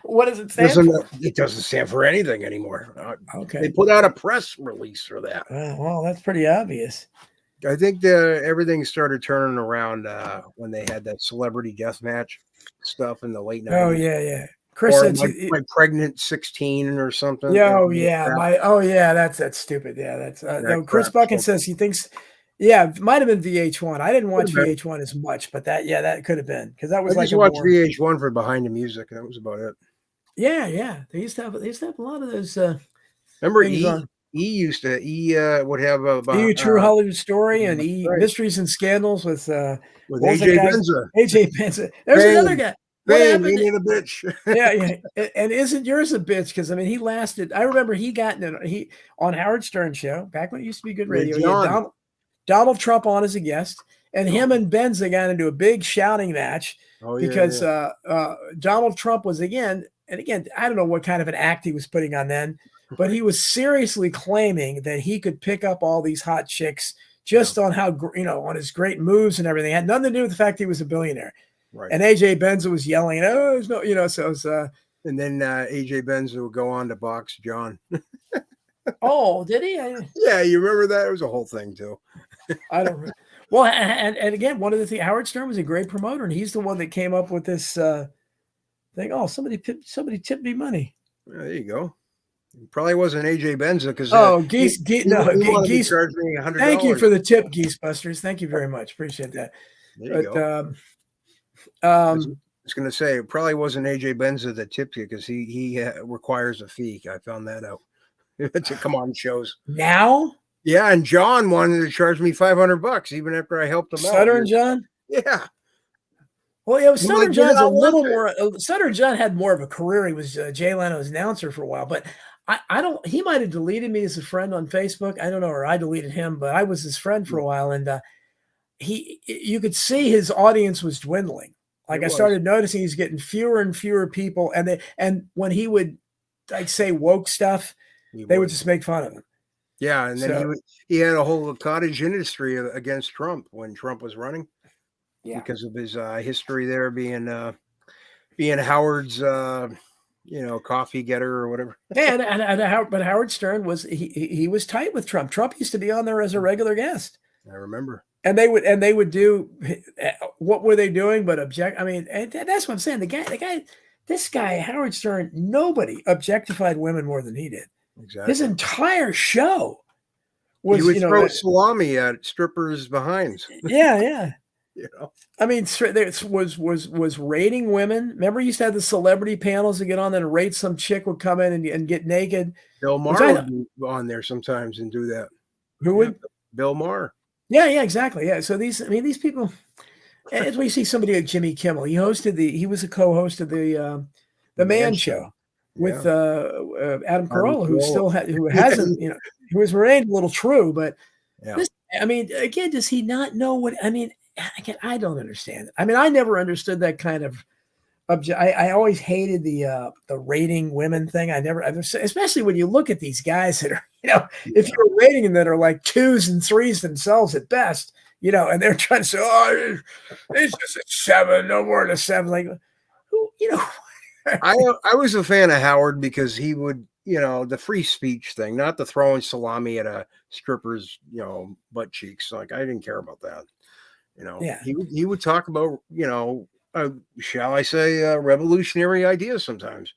what does it stand for? It doesn't stand for anything anymore. They Okay, put out a press release for that. well, that's pretty obvious. I think everything started turning around when they had that celebrity deathmatch stuff in the late 90s. Oh yeah. Chris Or said, my pregnant 16 or something. yeah, oh That yeah, that's stupid. Yeah, that's no. Chris crap. Bucket says he thinks, yeah, it might have been VH1. I didn't watch Could've been. VH1 as much, but that could have been because that was I like just a watched more, VH1 for Behind the Music. That was about it. yeah. They used to have a lot of those Remember things on. E would have A True Hollywood Story and right. Mysteries and Scandals with what was that AJ guy's Benza. AJ Benza. There's another guy. What Fame, happened? ain't it a bitch? Yeah. And isn't yours a bitch? Because I mean, he lasted. I remember he on Howard Stern show back when it used to be good Ray radio. He had John. Donald Trump on as a guest, and him and Benza got into a big shouting match because Donald Trump was again, I don't know what kind of an act he was putting on then, but he was seriously claiming that he could pick up all these hot chicks just on how, on his great moves and everything. It had nothing to do with the fact he was a billionaire. Right. And AJ Benza was yelling, "Oh, there's no," so it was, and then AJ Benza would go on to box John. oh, did he? Yeah, you remember that? It was a whole thing too. I don't remember. Well, and again, one of the things, Howard Stern was a great promoter, and he's the one that came up with this thing. Oh, somebody tipped me money. There you go. It probably wasn't AJ Benza because Geese. Geese. Charged me $100. Thank you for the tip, Geese Busters. Thank you very much. Appreciate that. There you go. I was going to say it probably wasn't AJ Benza that tipped you because he requires a fee. I found that out to come on shows now. Yeah, and John wanted to charge me $500 even after I helped him out. Sutter and John. Yeah. Well, yeah, Sutter John's a little more. Sutter John had more of a career. He was Jay Leno's announcer for a while, but I don't. He might have deleted me as a friend on Facebook. I don't know, or I deleted him, but I was his friend for a while, and you could see his audience was dwindling. Like I started noticing he's getting fewer and fewer people, and when he would, I'd say woke stuff, they would just make fun of him. Yeah, and then he had a whole cottage industry against Trump when Trump was running. Yeah, because of his history there being Howard's coffee getter or whatever. But Howard Stern was he was tight with Trump. Trump used to be on there as a regular guest. I remember. And they would do, what were they doing but object? I mean, and that's what I'm saying. This guy Howard Stern, nobody objectified women more than he did. Exactly. His entire show was, he would throw salami at strippers' behinds. Yeah. I mean, there was rating women. Remember, you used to have the celebrity panels to get on there and rate. Some chick would come in and get naked. Bill Maher would be on there sometimes and do that. Who would? Bill Maher. Yeah, exactly. Yeah. So these people. As we see somebody like Jimmy Kimmel, he was a co-host of the Man Show with Adam Carolla, who hasn't, who was remained a little true, but again, does he not know what? I mean, again, I don't understand it. I mean, I never understood that kind of. I always hated the rating women thing. Especially when you look at these guys that are, if you're rating them that are like 2s and 3s themselves at best, and they're trying to say, oh, it's just a 7, no more than a 7. Like, who, I was a fan of Howard because he would, the free speech thing, not the throwing salami at a stripper's, butt cheeks. Like, I didn't care about that. He would talk about, shall I say, revolutionary ideas sometimes.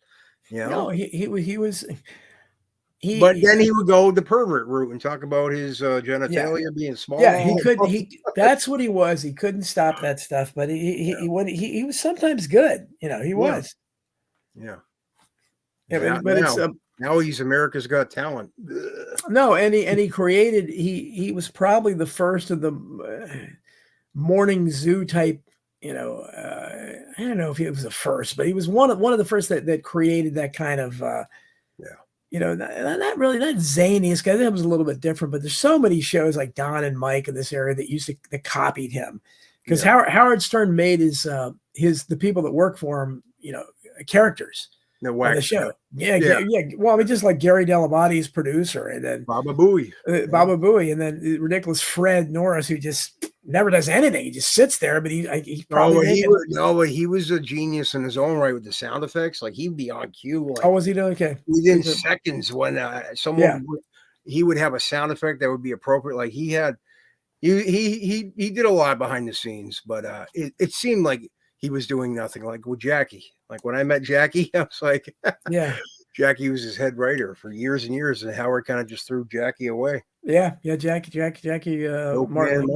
No, he was. But then he would go the pervert route and talk about his genitalia being small. Yeah, he could. That's what he was. He couldn't stop that stuff, but he was sometimes good. He was. Yeah. But now he's America's Got Talent. No, and he created. He was probably the first of the morning zoo type. I don't know if he was the first, but he was one of the first that created that kind of not zany. This guy, that was a little bit different, but there's so many shows like Don and Mike in this area that copied him, because Howard Stern made the people that work for him, characters. The show. Yeah. Well, I mean, just like Gary Dell'Abadi's producer, and then Baba Booey, and then the ridiculous Fred Norris, who just never does anything. He just sits there, but he probably he was a genius in his own right with the sound effects. Like, he'd be on cue. Like, was he doing okay? Within seconds, when he would have a sound effect that would be appropriate. Like, he did a lot behind the scenes, but it seemed like he was doing nothing. Like with Jackie. Like, when I met Jackie, I was like, Jackie was his head writer for years and years, and Howard kind of just threw Jackie away. Jackie Martin.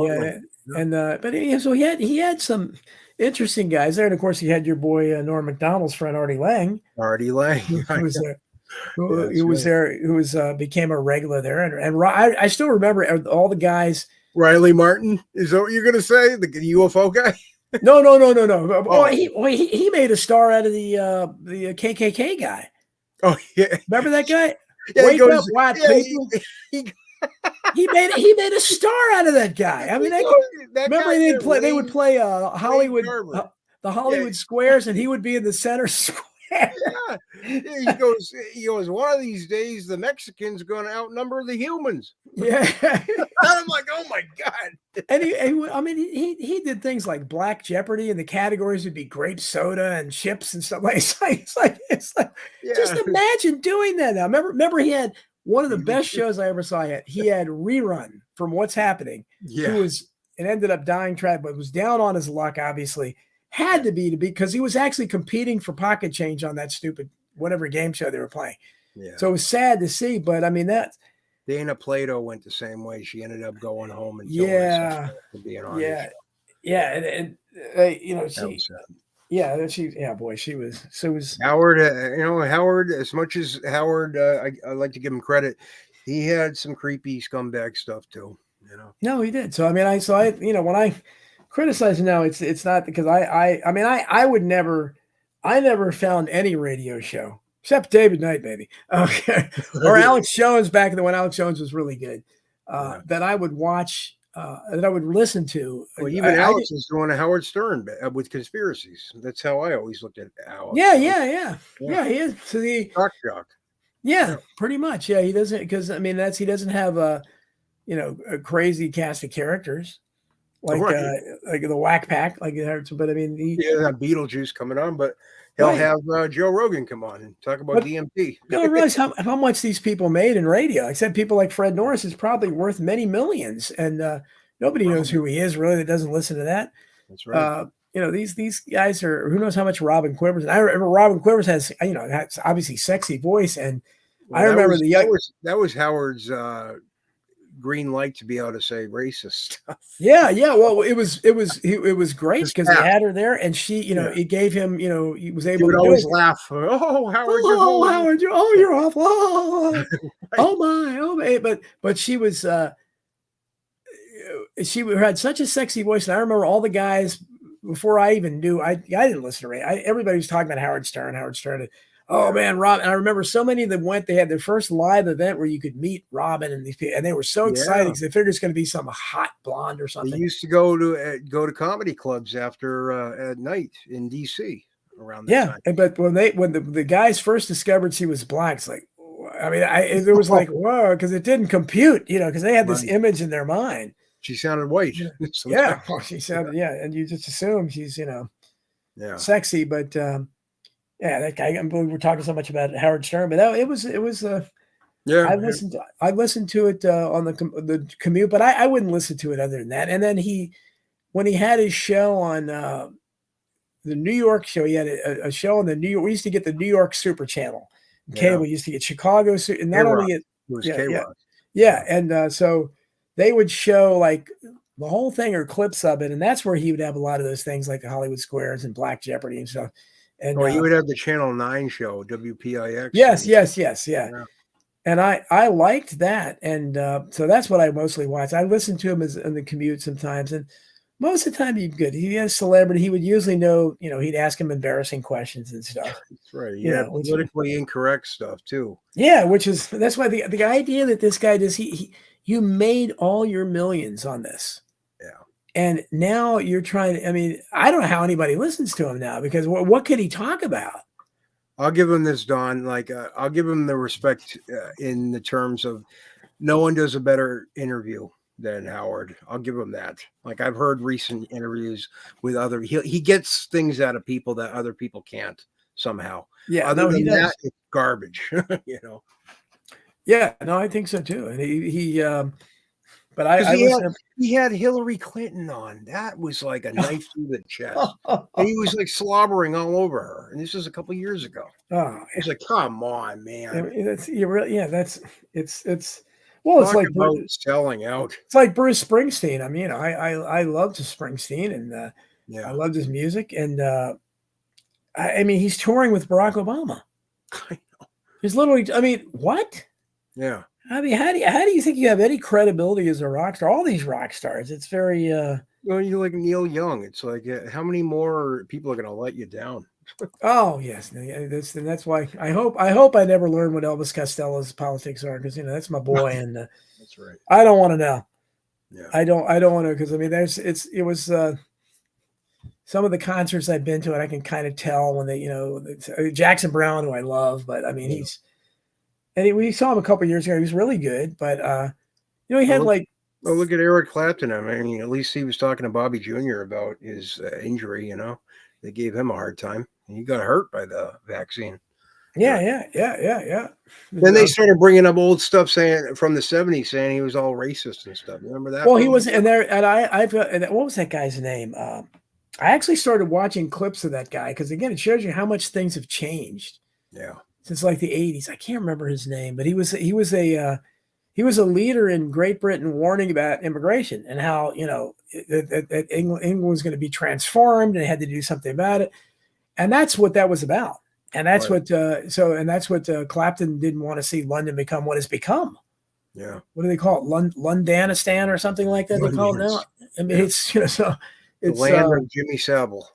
But so he had some interesting guys there, and of course he had your boy Norm Macdonald's friend Artie Lang. Who was there. Who became a regular there, and I still remember all the guys. Riley Martin, is that what you're going to say? The UFO guy? No. Oh, he made a star out of the KKK guy. Oh yeah, remember that guy? Yeah, Wake up, white people. He made a star out of that guy. I mean, they would play Hollywood, the Hollywood Squares, and he would be in the center square. He goes. One of these days, the Mexicans are going to outnumber the humans. Yeah, I'm like, oh my god. And he did things like Black Jeopardy, and the categories would be grape soda and chips and stuff. It's like just imagine doing that now. Remember he had one of the best shows I ever saw. He had Rerun from What's Happening. Who ended up dying tragic, but was down on his luck, obviously. Had to be because he was actually competing for pocket change on that stupid whatever game show they were playing. Yeah. So it was sad to see, but I mean that Dana Plato went the same way. She ended up going home and being on. She was Howard. As much as Howard, I like to give him credit. He had some creepy scumbag stuff too. No, he did. So I mean, when I criticize now, it's not because I never found any radio show except David Knight, maybe, okay, or Alex Jones back when Alex Jones was really good, that I would watch, that I would listen to. Well, even Alex is doing a Howard Stern with conspiracies. That's how I always looked at Alex. Yeah, he is. So Shock. Yeah, pretty much. Yeah, he doesn't he doesn't have a crazy cast of characters. Like the Whack Pack, but I mean, Beetlejuice coming on, but he'll have Joe Rogan come on and talk about DMT. You don't realize how much these people made in radio. Except people like Fred Norris is probably worth many millions, and nobody knows who he is really that doesn't listen to that. That's right. These guys are, who knows how much Robin Quivers. And I remember Robin Quivers has obviously sexy voice, and I remember that was Howard's. Green light to be able to say racist stuff. Yeah. Well, it was great because he had her there, and she, it gave him, he was able to always laugh. Oh, Howard! Howard! You're awful! Oh my! But she was, she had such a sexy voice, and I remember all the guys before I even knew. I didn't listen to radio. Everybody was talking about Howard Stern. Oh man, Rob! And I remember so many of them they had their first live event where you could meet Robin and these people, and they were so excited because they figured it's going to be some hot blonde or something. They used to go to comedy clubs after at night in DC around that time. But when the guys first discovered she was black, it's like, it was like whoa, because it didn't compute, because they had this image in their mind. She sounded white. She sounded and you just assume she's sexy, but. That guy. We're talking so much about Howard Stern, but it was. I listened to it on the commute, but I wouldn't listen to it other than that. And then when he had his show on the New York show, he had a show on the New York. We used to get the New York Super Channel. Cable used to get Chicago, and not only it was and so they would show like the whole thing or clips of it, and that's where he would have a lot of those things like the Hollywood Squares and Black Jeopardy and stuff. And you would have the Channel 9 show, WPIX. Yes. And I liked that. And so that's what I mostly watched. I listened to him in the commute sometimes. And Most of the time, he'd good. He had a celebrity. He would usually know, he'd ask him embarrassing questions and stuff. That's right. You Yeah, know, which, politically incorrect stuff too. yeah, that's why the idea that this guy does, you made all your millions on this. Yeah. And now you're trying to, I mean, I don't know how anybody listens to him now because what could he talk about? I'll give him this, Don. Like, I'll give him the respect in the terms of no one does a better interview than Howard. I'll give him that. Like, I've heard recent interviews with other, he gets things out of people that other people can't somehow. Yeah, Other no, than he does. that, it's garbage, Yeah, no, I think so too. And but I he had Hillary Clinton on. That was like a knife through the chest. And he was like slobbering all over her. And this was a couple years ago. Oh, It's like, come on, man. it's well, it's Talk like about selling out. it's like Bruce Springsteen. I mean, I loved Springsteen and Yeah. I loved his music and I mean he's touring with Barack Obama. I know. He's literally. I mean, what? Yeah. I mean, how do you think you have any credibility as a rock star? All these rock stars, it's very. Well, you're like Neil Young. It's like, how many more people are going to let you down? Oh yes, that's why I hope I never learn what Elvis Costello's politics are because that's my boy and That's right. I don't want to know. Yeah. I don't want to because I mean it was some of the concerts I've been to and I can kind of tell when they Jackson Browne who I love but I mean we saw him a couple years ago he was really good but he had Well, look at Eric Clapton. I mean, at least he was talking to Bobby Jr. about his injury. They gave him a hard time. He got hurt by the vaccine. Yeah. Then they started bringing up old stuff saying from the 70s, saying he was all racist and stuff. Remember that? Well, he was, and what was that guy's name? I actually started watching clips of that guy because again, it shows you how much things have changed. Yeah. Since like the 80s. I can't remember his name, but he was a leader in Great Britain warning about immigration and how, that England was going to be transformed and had to do something about it. And that's what that was about. And that's right. what Clapton didn't want to see London become what it's become. Yeah. What do they call it? Londanistan or something like that. They call it now. I mean, it's, so it's the land of Jimmy Savile.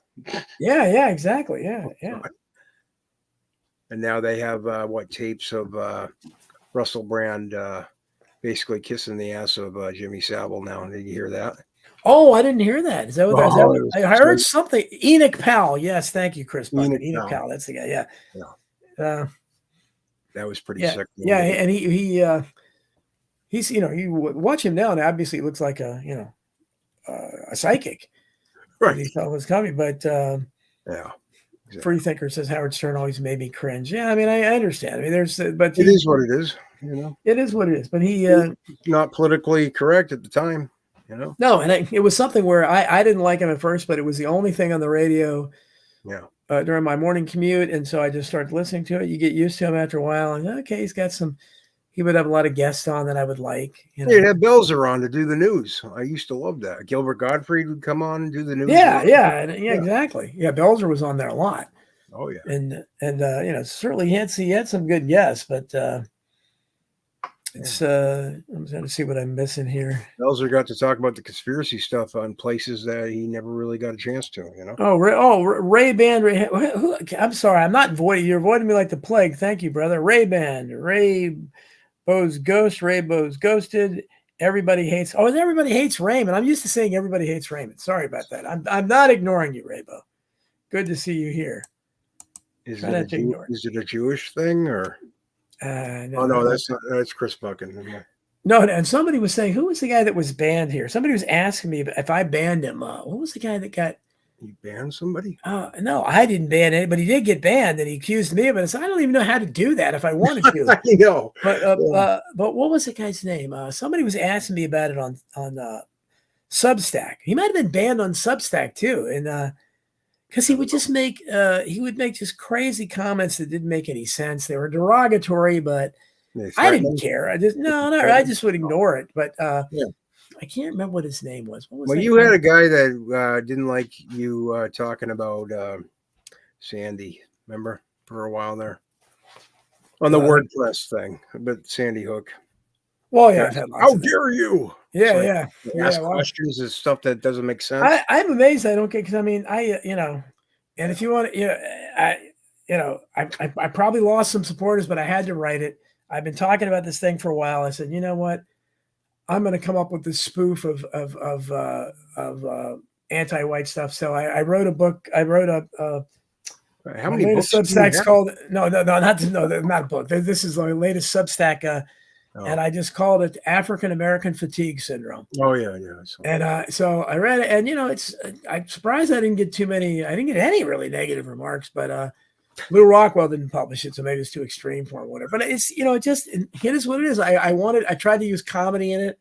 Yeah, exactly. Yeah. And now they have tapes of Russell Brand basically kissing the ass of Jimmy Savile now. Did you hear that? Oh, I didn't hear that. Is that what I heard something? Enoch Powell. Yes, thank you, Chris Bucket. Enoch Powell. That's the guy. Yeah. That was pretty sick. Yeah, and he's you watch him now, and obviously he looks like a psychic. Right. He thought was coming, but yeah. Exactly. Free Thinker says Howard Stern always made me cringe. Yeah, I mean, I understand. I mean, but it is what it is. It is what it is. But he not politically correct at the time. No, and it was something where I didn't like him at first, but it was the only thing on the radio. Yeah. During my morning commute, and so I just started listening to it. You get used to him after a while, and okay, he's got some. He would have a lot of guests on that I would like. He'd have Belzer on to do the news. I used to love that. Gilbert Gottfried would come on and do the news. Yeah, exactly. Yeah, Belzer was on there a lot. Oh yeah, and certainly he had some good guests, but it's I'm trying to see what I'm missing here. Belzer got to talk about the conspiracy stuff on places that he never really got a chance to. Ray Band. I'm sorry, I'm not avoiding. You're avoiding me like the plague. Thank you, brother. Ray Band. Ray Bo's Ghost. Ray Bo's Ghosted. Everybody hates. Oh, and everybody hates Raymond. I'm used to saying everybody hates Raymond. Sorry about that. I'm not ignoring you, Raybo. Good to see you here. Is it a Jewish thing or? No, that's Chris Bucket. No, and somebody was saying, who was the guy that was banned here? Somebody was asking me if I banned him. What was the guy that got? You banned somebody? No, I didn't ban anybody. He did get banned, and he accused me of it. So I don't even know how to do that if I wanted to. I know. But what was the guy's name? Somebody was asking me about it on Substack. He might have been banned on Substack too, and because he would just make just crazy comments that didn't make any sense. They were derogatory, but I didn't care. I just would ignore it. But I can't remember what his name was. You had a guy that didn't like you talking about Sandy, remember, for a while there on the WordPress thing, but Sandy Hook. Well, yeah. How dare you? Yeah, So yeah, I ask yeah. Well, questions and stuff that doesn't make sense. I'm amazed I don't get, because I mean, and if you want to, I probably lost some supporters, but I had to write it. I've been talking about this thing for a while. I said, you know what? I'm going to come up with this spoof of anti-white stuff. So I wrote a book. I wrote How my many latest books do you Substack's have? called not a book. This is my latest Substack, and I just called it African American Fatigue Syndrome. Oh yeah. And so I read it, and I'm surprised I didn't get too many. I didn't get any really negative remarks, but Lou Rockwell didn't publish it, so maybe it's too extreme for him, whatever. But it's it is what it is. I tried to use comedy in it,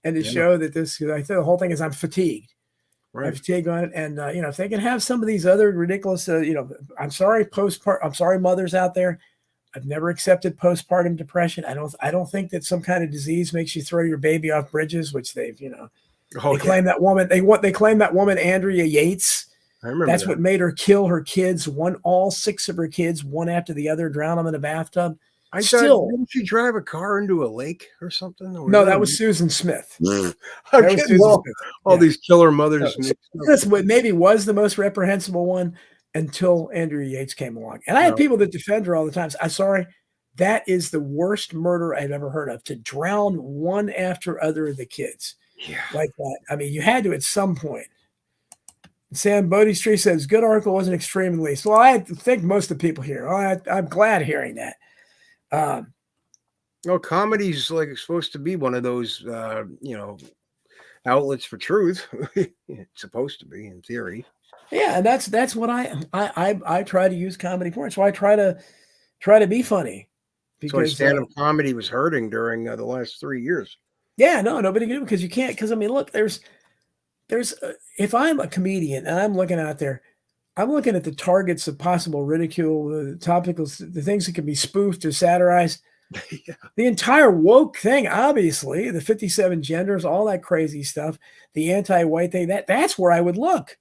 and to show that I think the whole thing is I'm fatigued. Right. I'm fatigued on it, and if they can have some of these other ridiculous, I'm sorry, I'm sorry, mothers out there. I've never accepted postpartum depression. I don't think that some kind of disease makes you throw your baby off bridges, which they've they claim that woman. They claim that woman Andrea Yates. I remember that's what made her kill her kids. All 6 of her kids, one after the other, drown them in a bathtub. Didn't she drive a car into a lake or something? Or no, that was Susan Smith. All these killer mothers. That's what maybe was the most reprehensible one until Andrea Yates came along. And I have people that defend her all the time. I'm sorry. That is the worst murder I've ever heard of, to drown one after other of the kids like that. I mean, you had to at some point. Sam Bodie says, good article, wasn't extreme in least. Well, I think most of the people here. I'm glad hearing that. Comedy's like supposed to be one of those, outlets for truth. It's supposed to be, in theory. Yeah, and that's what I try to use comedy for. So I try to be funny. Because stand-up comedy was hurting during the last 3 years. Yeah, no, nobody can do it because you can't. Because I mean, look, there's if I'm a comedian and I'm looking out there, I'm looking at the targets of possible ridicule, the topicals, the things that can be spoofed or satirized. The entire woke thing, obviously, the 57 genders, all that crazy stuff, the anti-white thing, that's where I would look.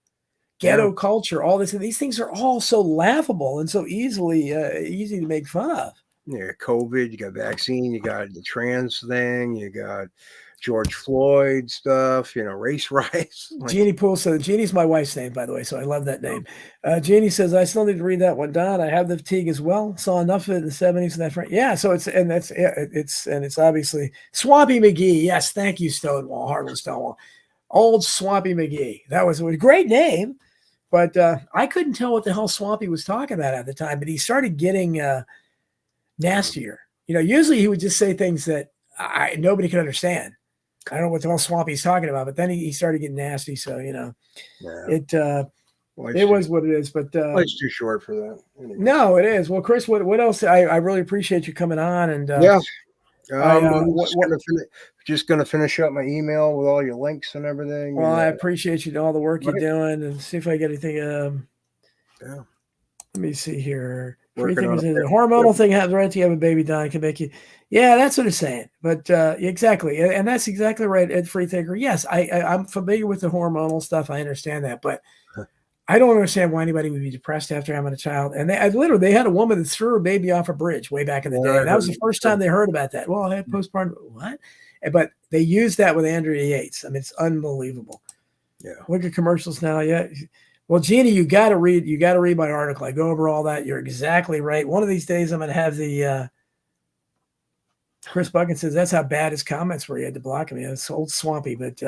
Ghetto culture, all this, and these things are all so laughable and so easy to make fun of. Yeah, COVID, you got vaccine, you got the trans thing, you got George Floyd stuff, race riots. Jeannie Poole says, Jeannie's my wife's name, by the way, so I love that name. Jeannie says, I still need to read that one, Don. I have the fatigue as well. Saw enough of it in the 70s and that front. Yeah, so it's obviously Swampy McGee. Yes, thank you, Stonewall, Harlan Stonewall. Old Swampy McGee. That was a great name, but I couldn't tell what the hell Swampy was talking about at the time, but he started getting nastier. Usually he would just say things that nobody could understand. I don't know what the hell Swampy's talking about, but then he started getting nasty. So, it was what it is, but life's too short for that. Anyway. No, it is. Well, Chris, what else? I really appreciate you coming on, and I'm just going to finish up my email with all your links and everything. Well, I appreciate you all the work you're doing, and see if I get anything. Let me see here. The hormonal thing happens right to you have a baby dying can make you. Yeah, that's what it's saying. But exactly, and that's exactly right, Ed Freethinker. Yes, I'm familiar with the hormonal stuff. I understand that, but I don't understand why anybody would be depressed after having a child. And they had a woman that threw her baby off a bridge way back in the day. And that was the first time they heard about that. Well, I had postpartum. What? But they used that with Andrea Yates. I mean, it's unbelievable. Yeah. Look at commercials now. Yeah. Well, Jeannie, you got to read my article. I go over all that. You're exactly right. One of these days I'm going to have the Chris Buchan says that's how bad his comments were. He had to block him. It's old Swampy. But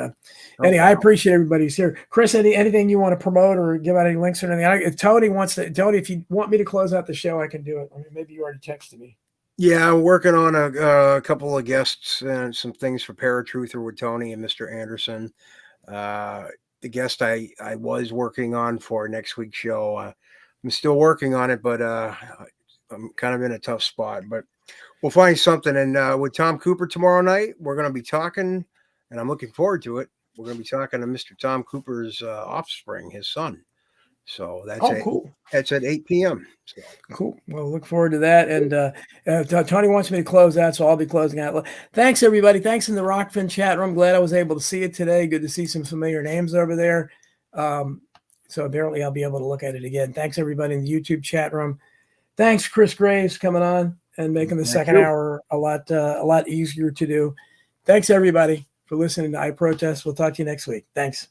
anyway, I appreciate everybody who's here. Chris, anything you want to promote or give out any links or anything? If Tony, if you want me to close out the show, I can do it. I mean, maybe you already texted me. Yeah, I'm working on a couple of guests and some things for Paratruther with Tony and Mr. Anderson. The guest I was working on for next week's show, I'm still working on it, but I'm kind of in a tough spot. But we'll find something. And with Tom Cooper tomorrow night, we're going to be talking, and I'm looking forward to it. We're going to be talking to Mr. Tom Cooper's offspring, his son. So that's cool. That's at 8 p.m. So. Cool. Well, look forward to that. And Tony wants me to close out, so I'll be closing out. Thanks, everybody. Thanks in the Rockfin chat room. Glad I was able to see it today. Good to see some familiar names over there. So apparently I'll be able to look at it again. Thanks, everybody in the YouTube chat room. Thanks, Chris Graves, coming on and making the second hour a lot easier to do. Thanks, everybody. for listening to I Protest. We'll talk to you next week. Thanks.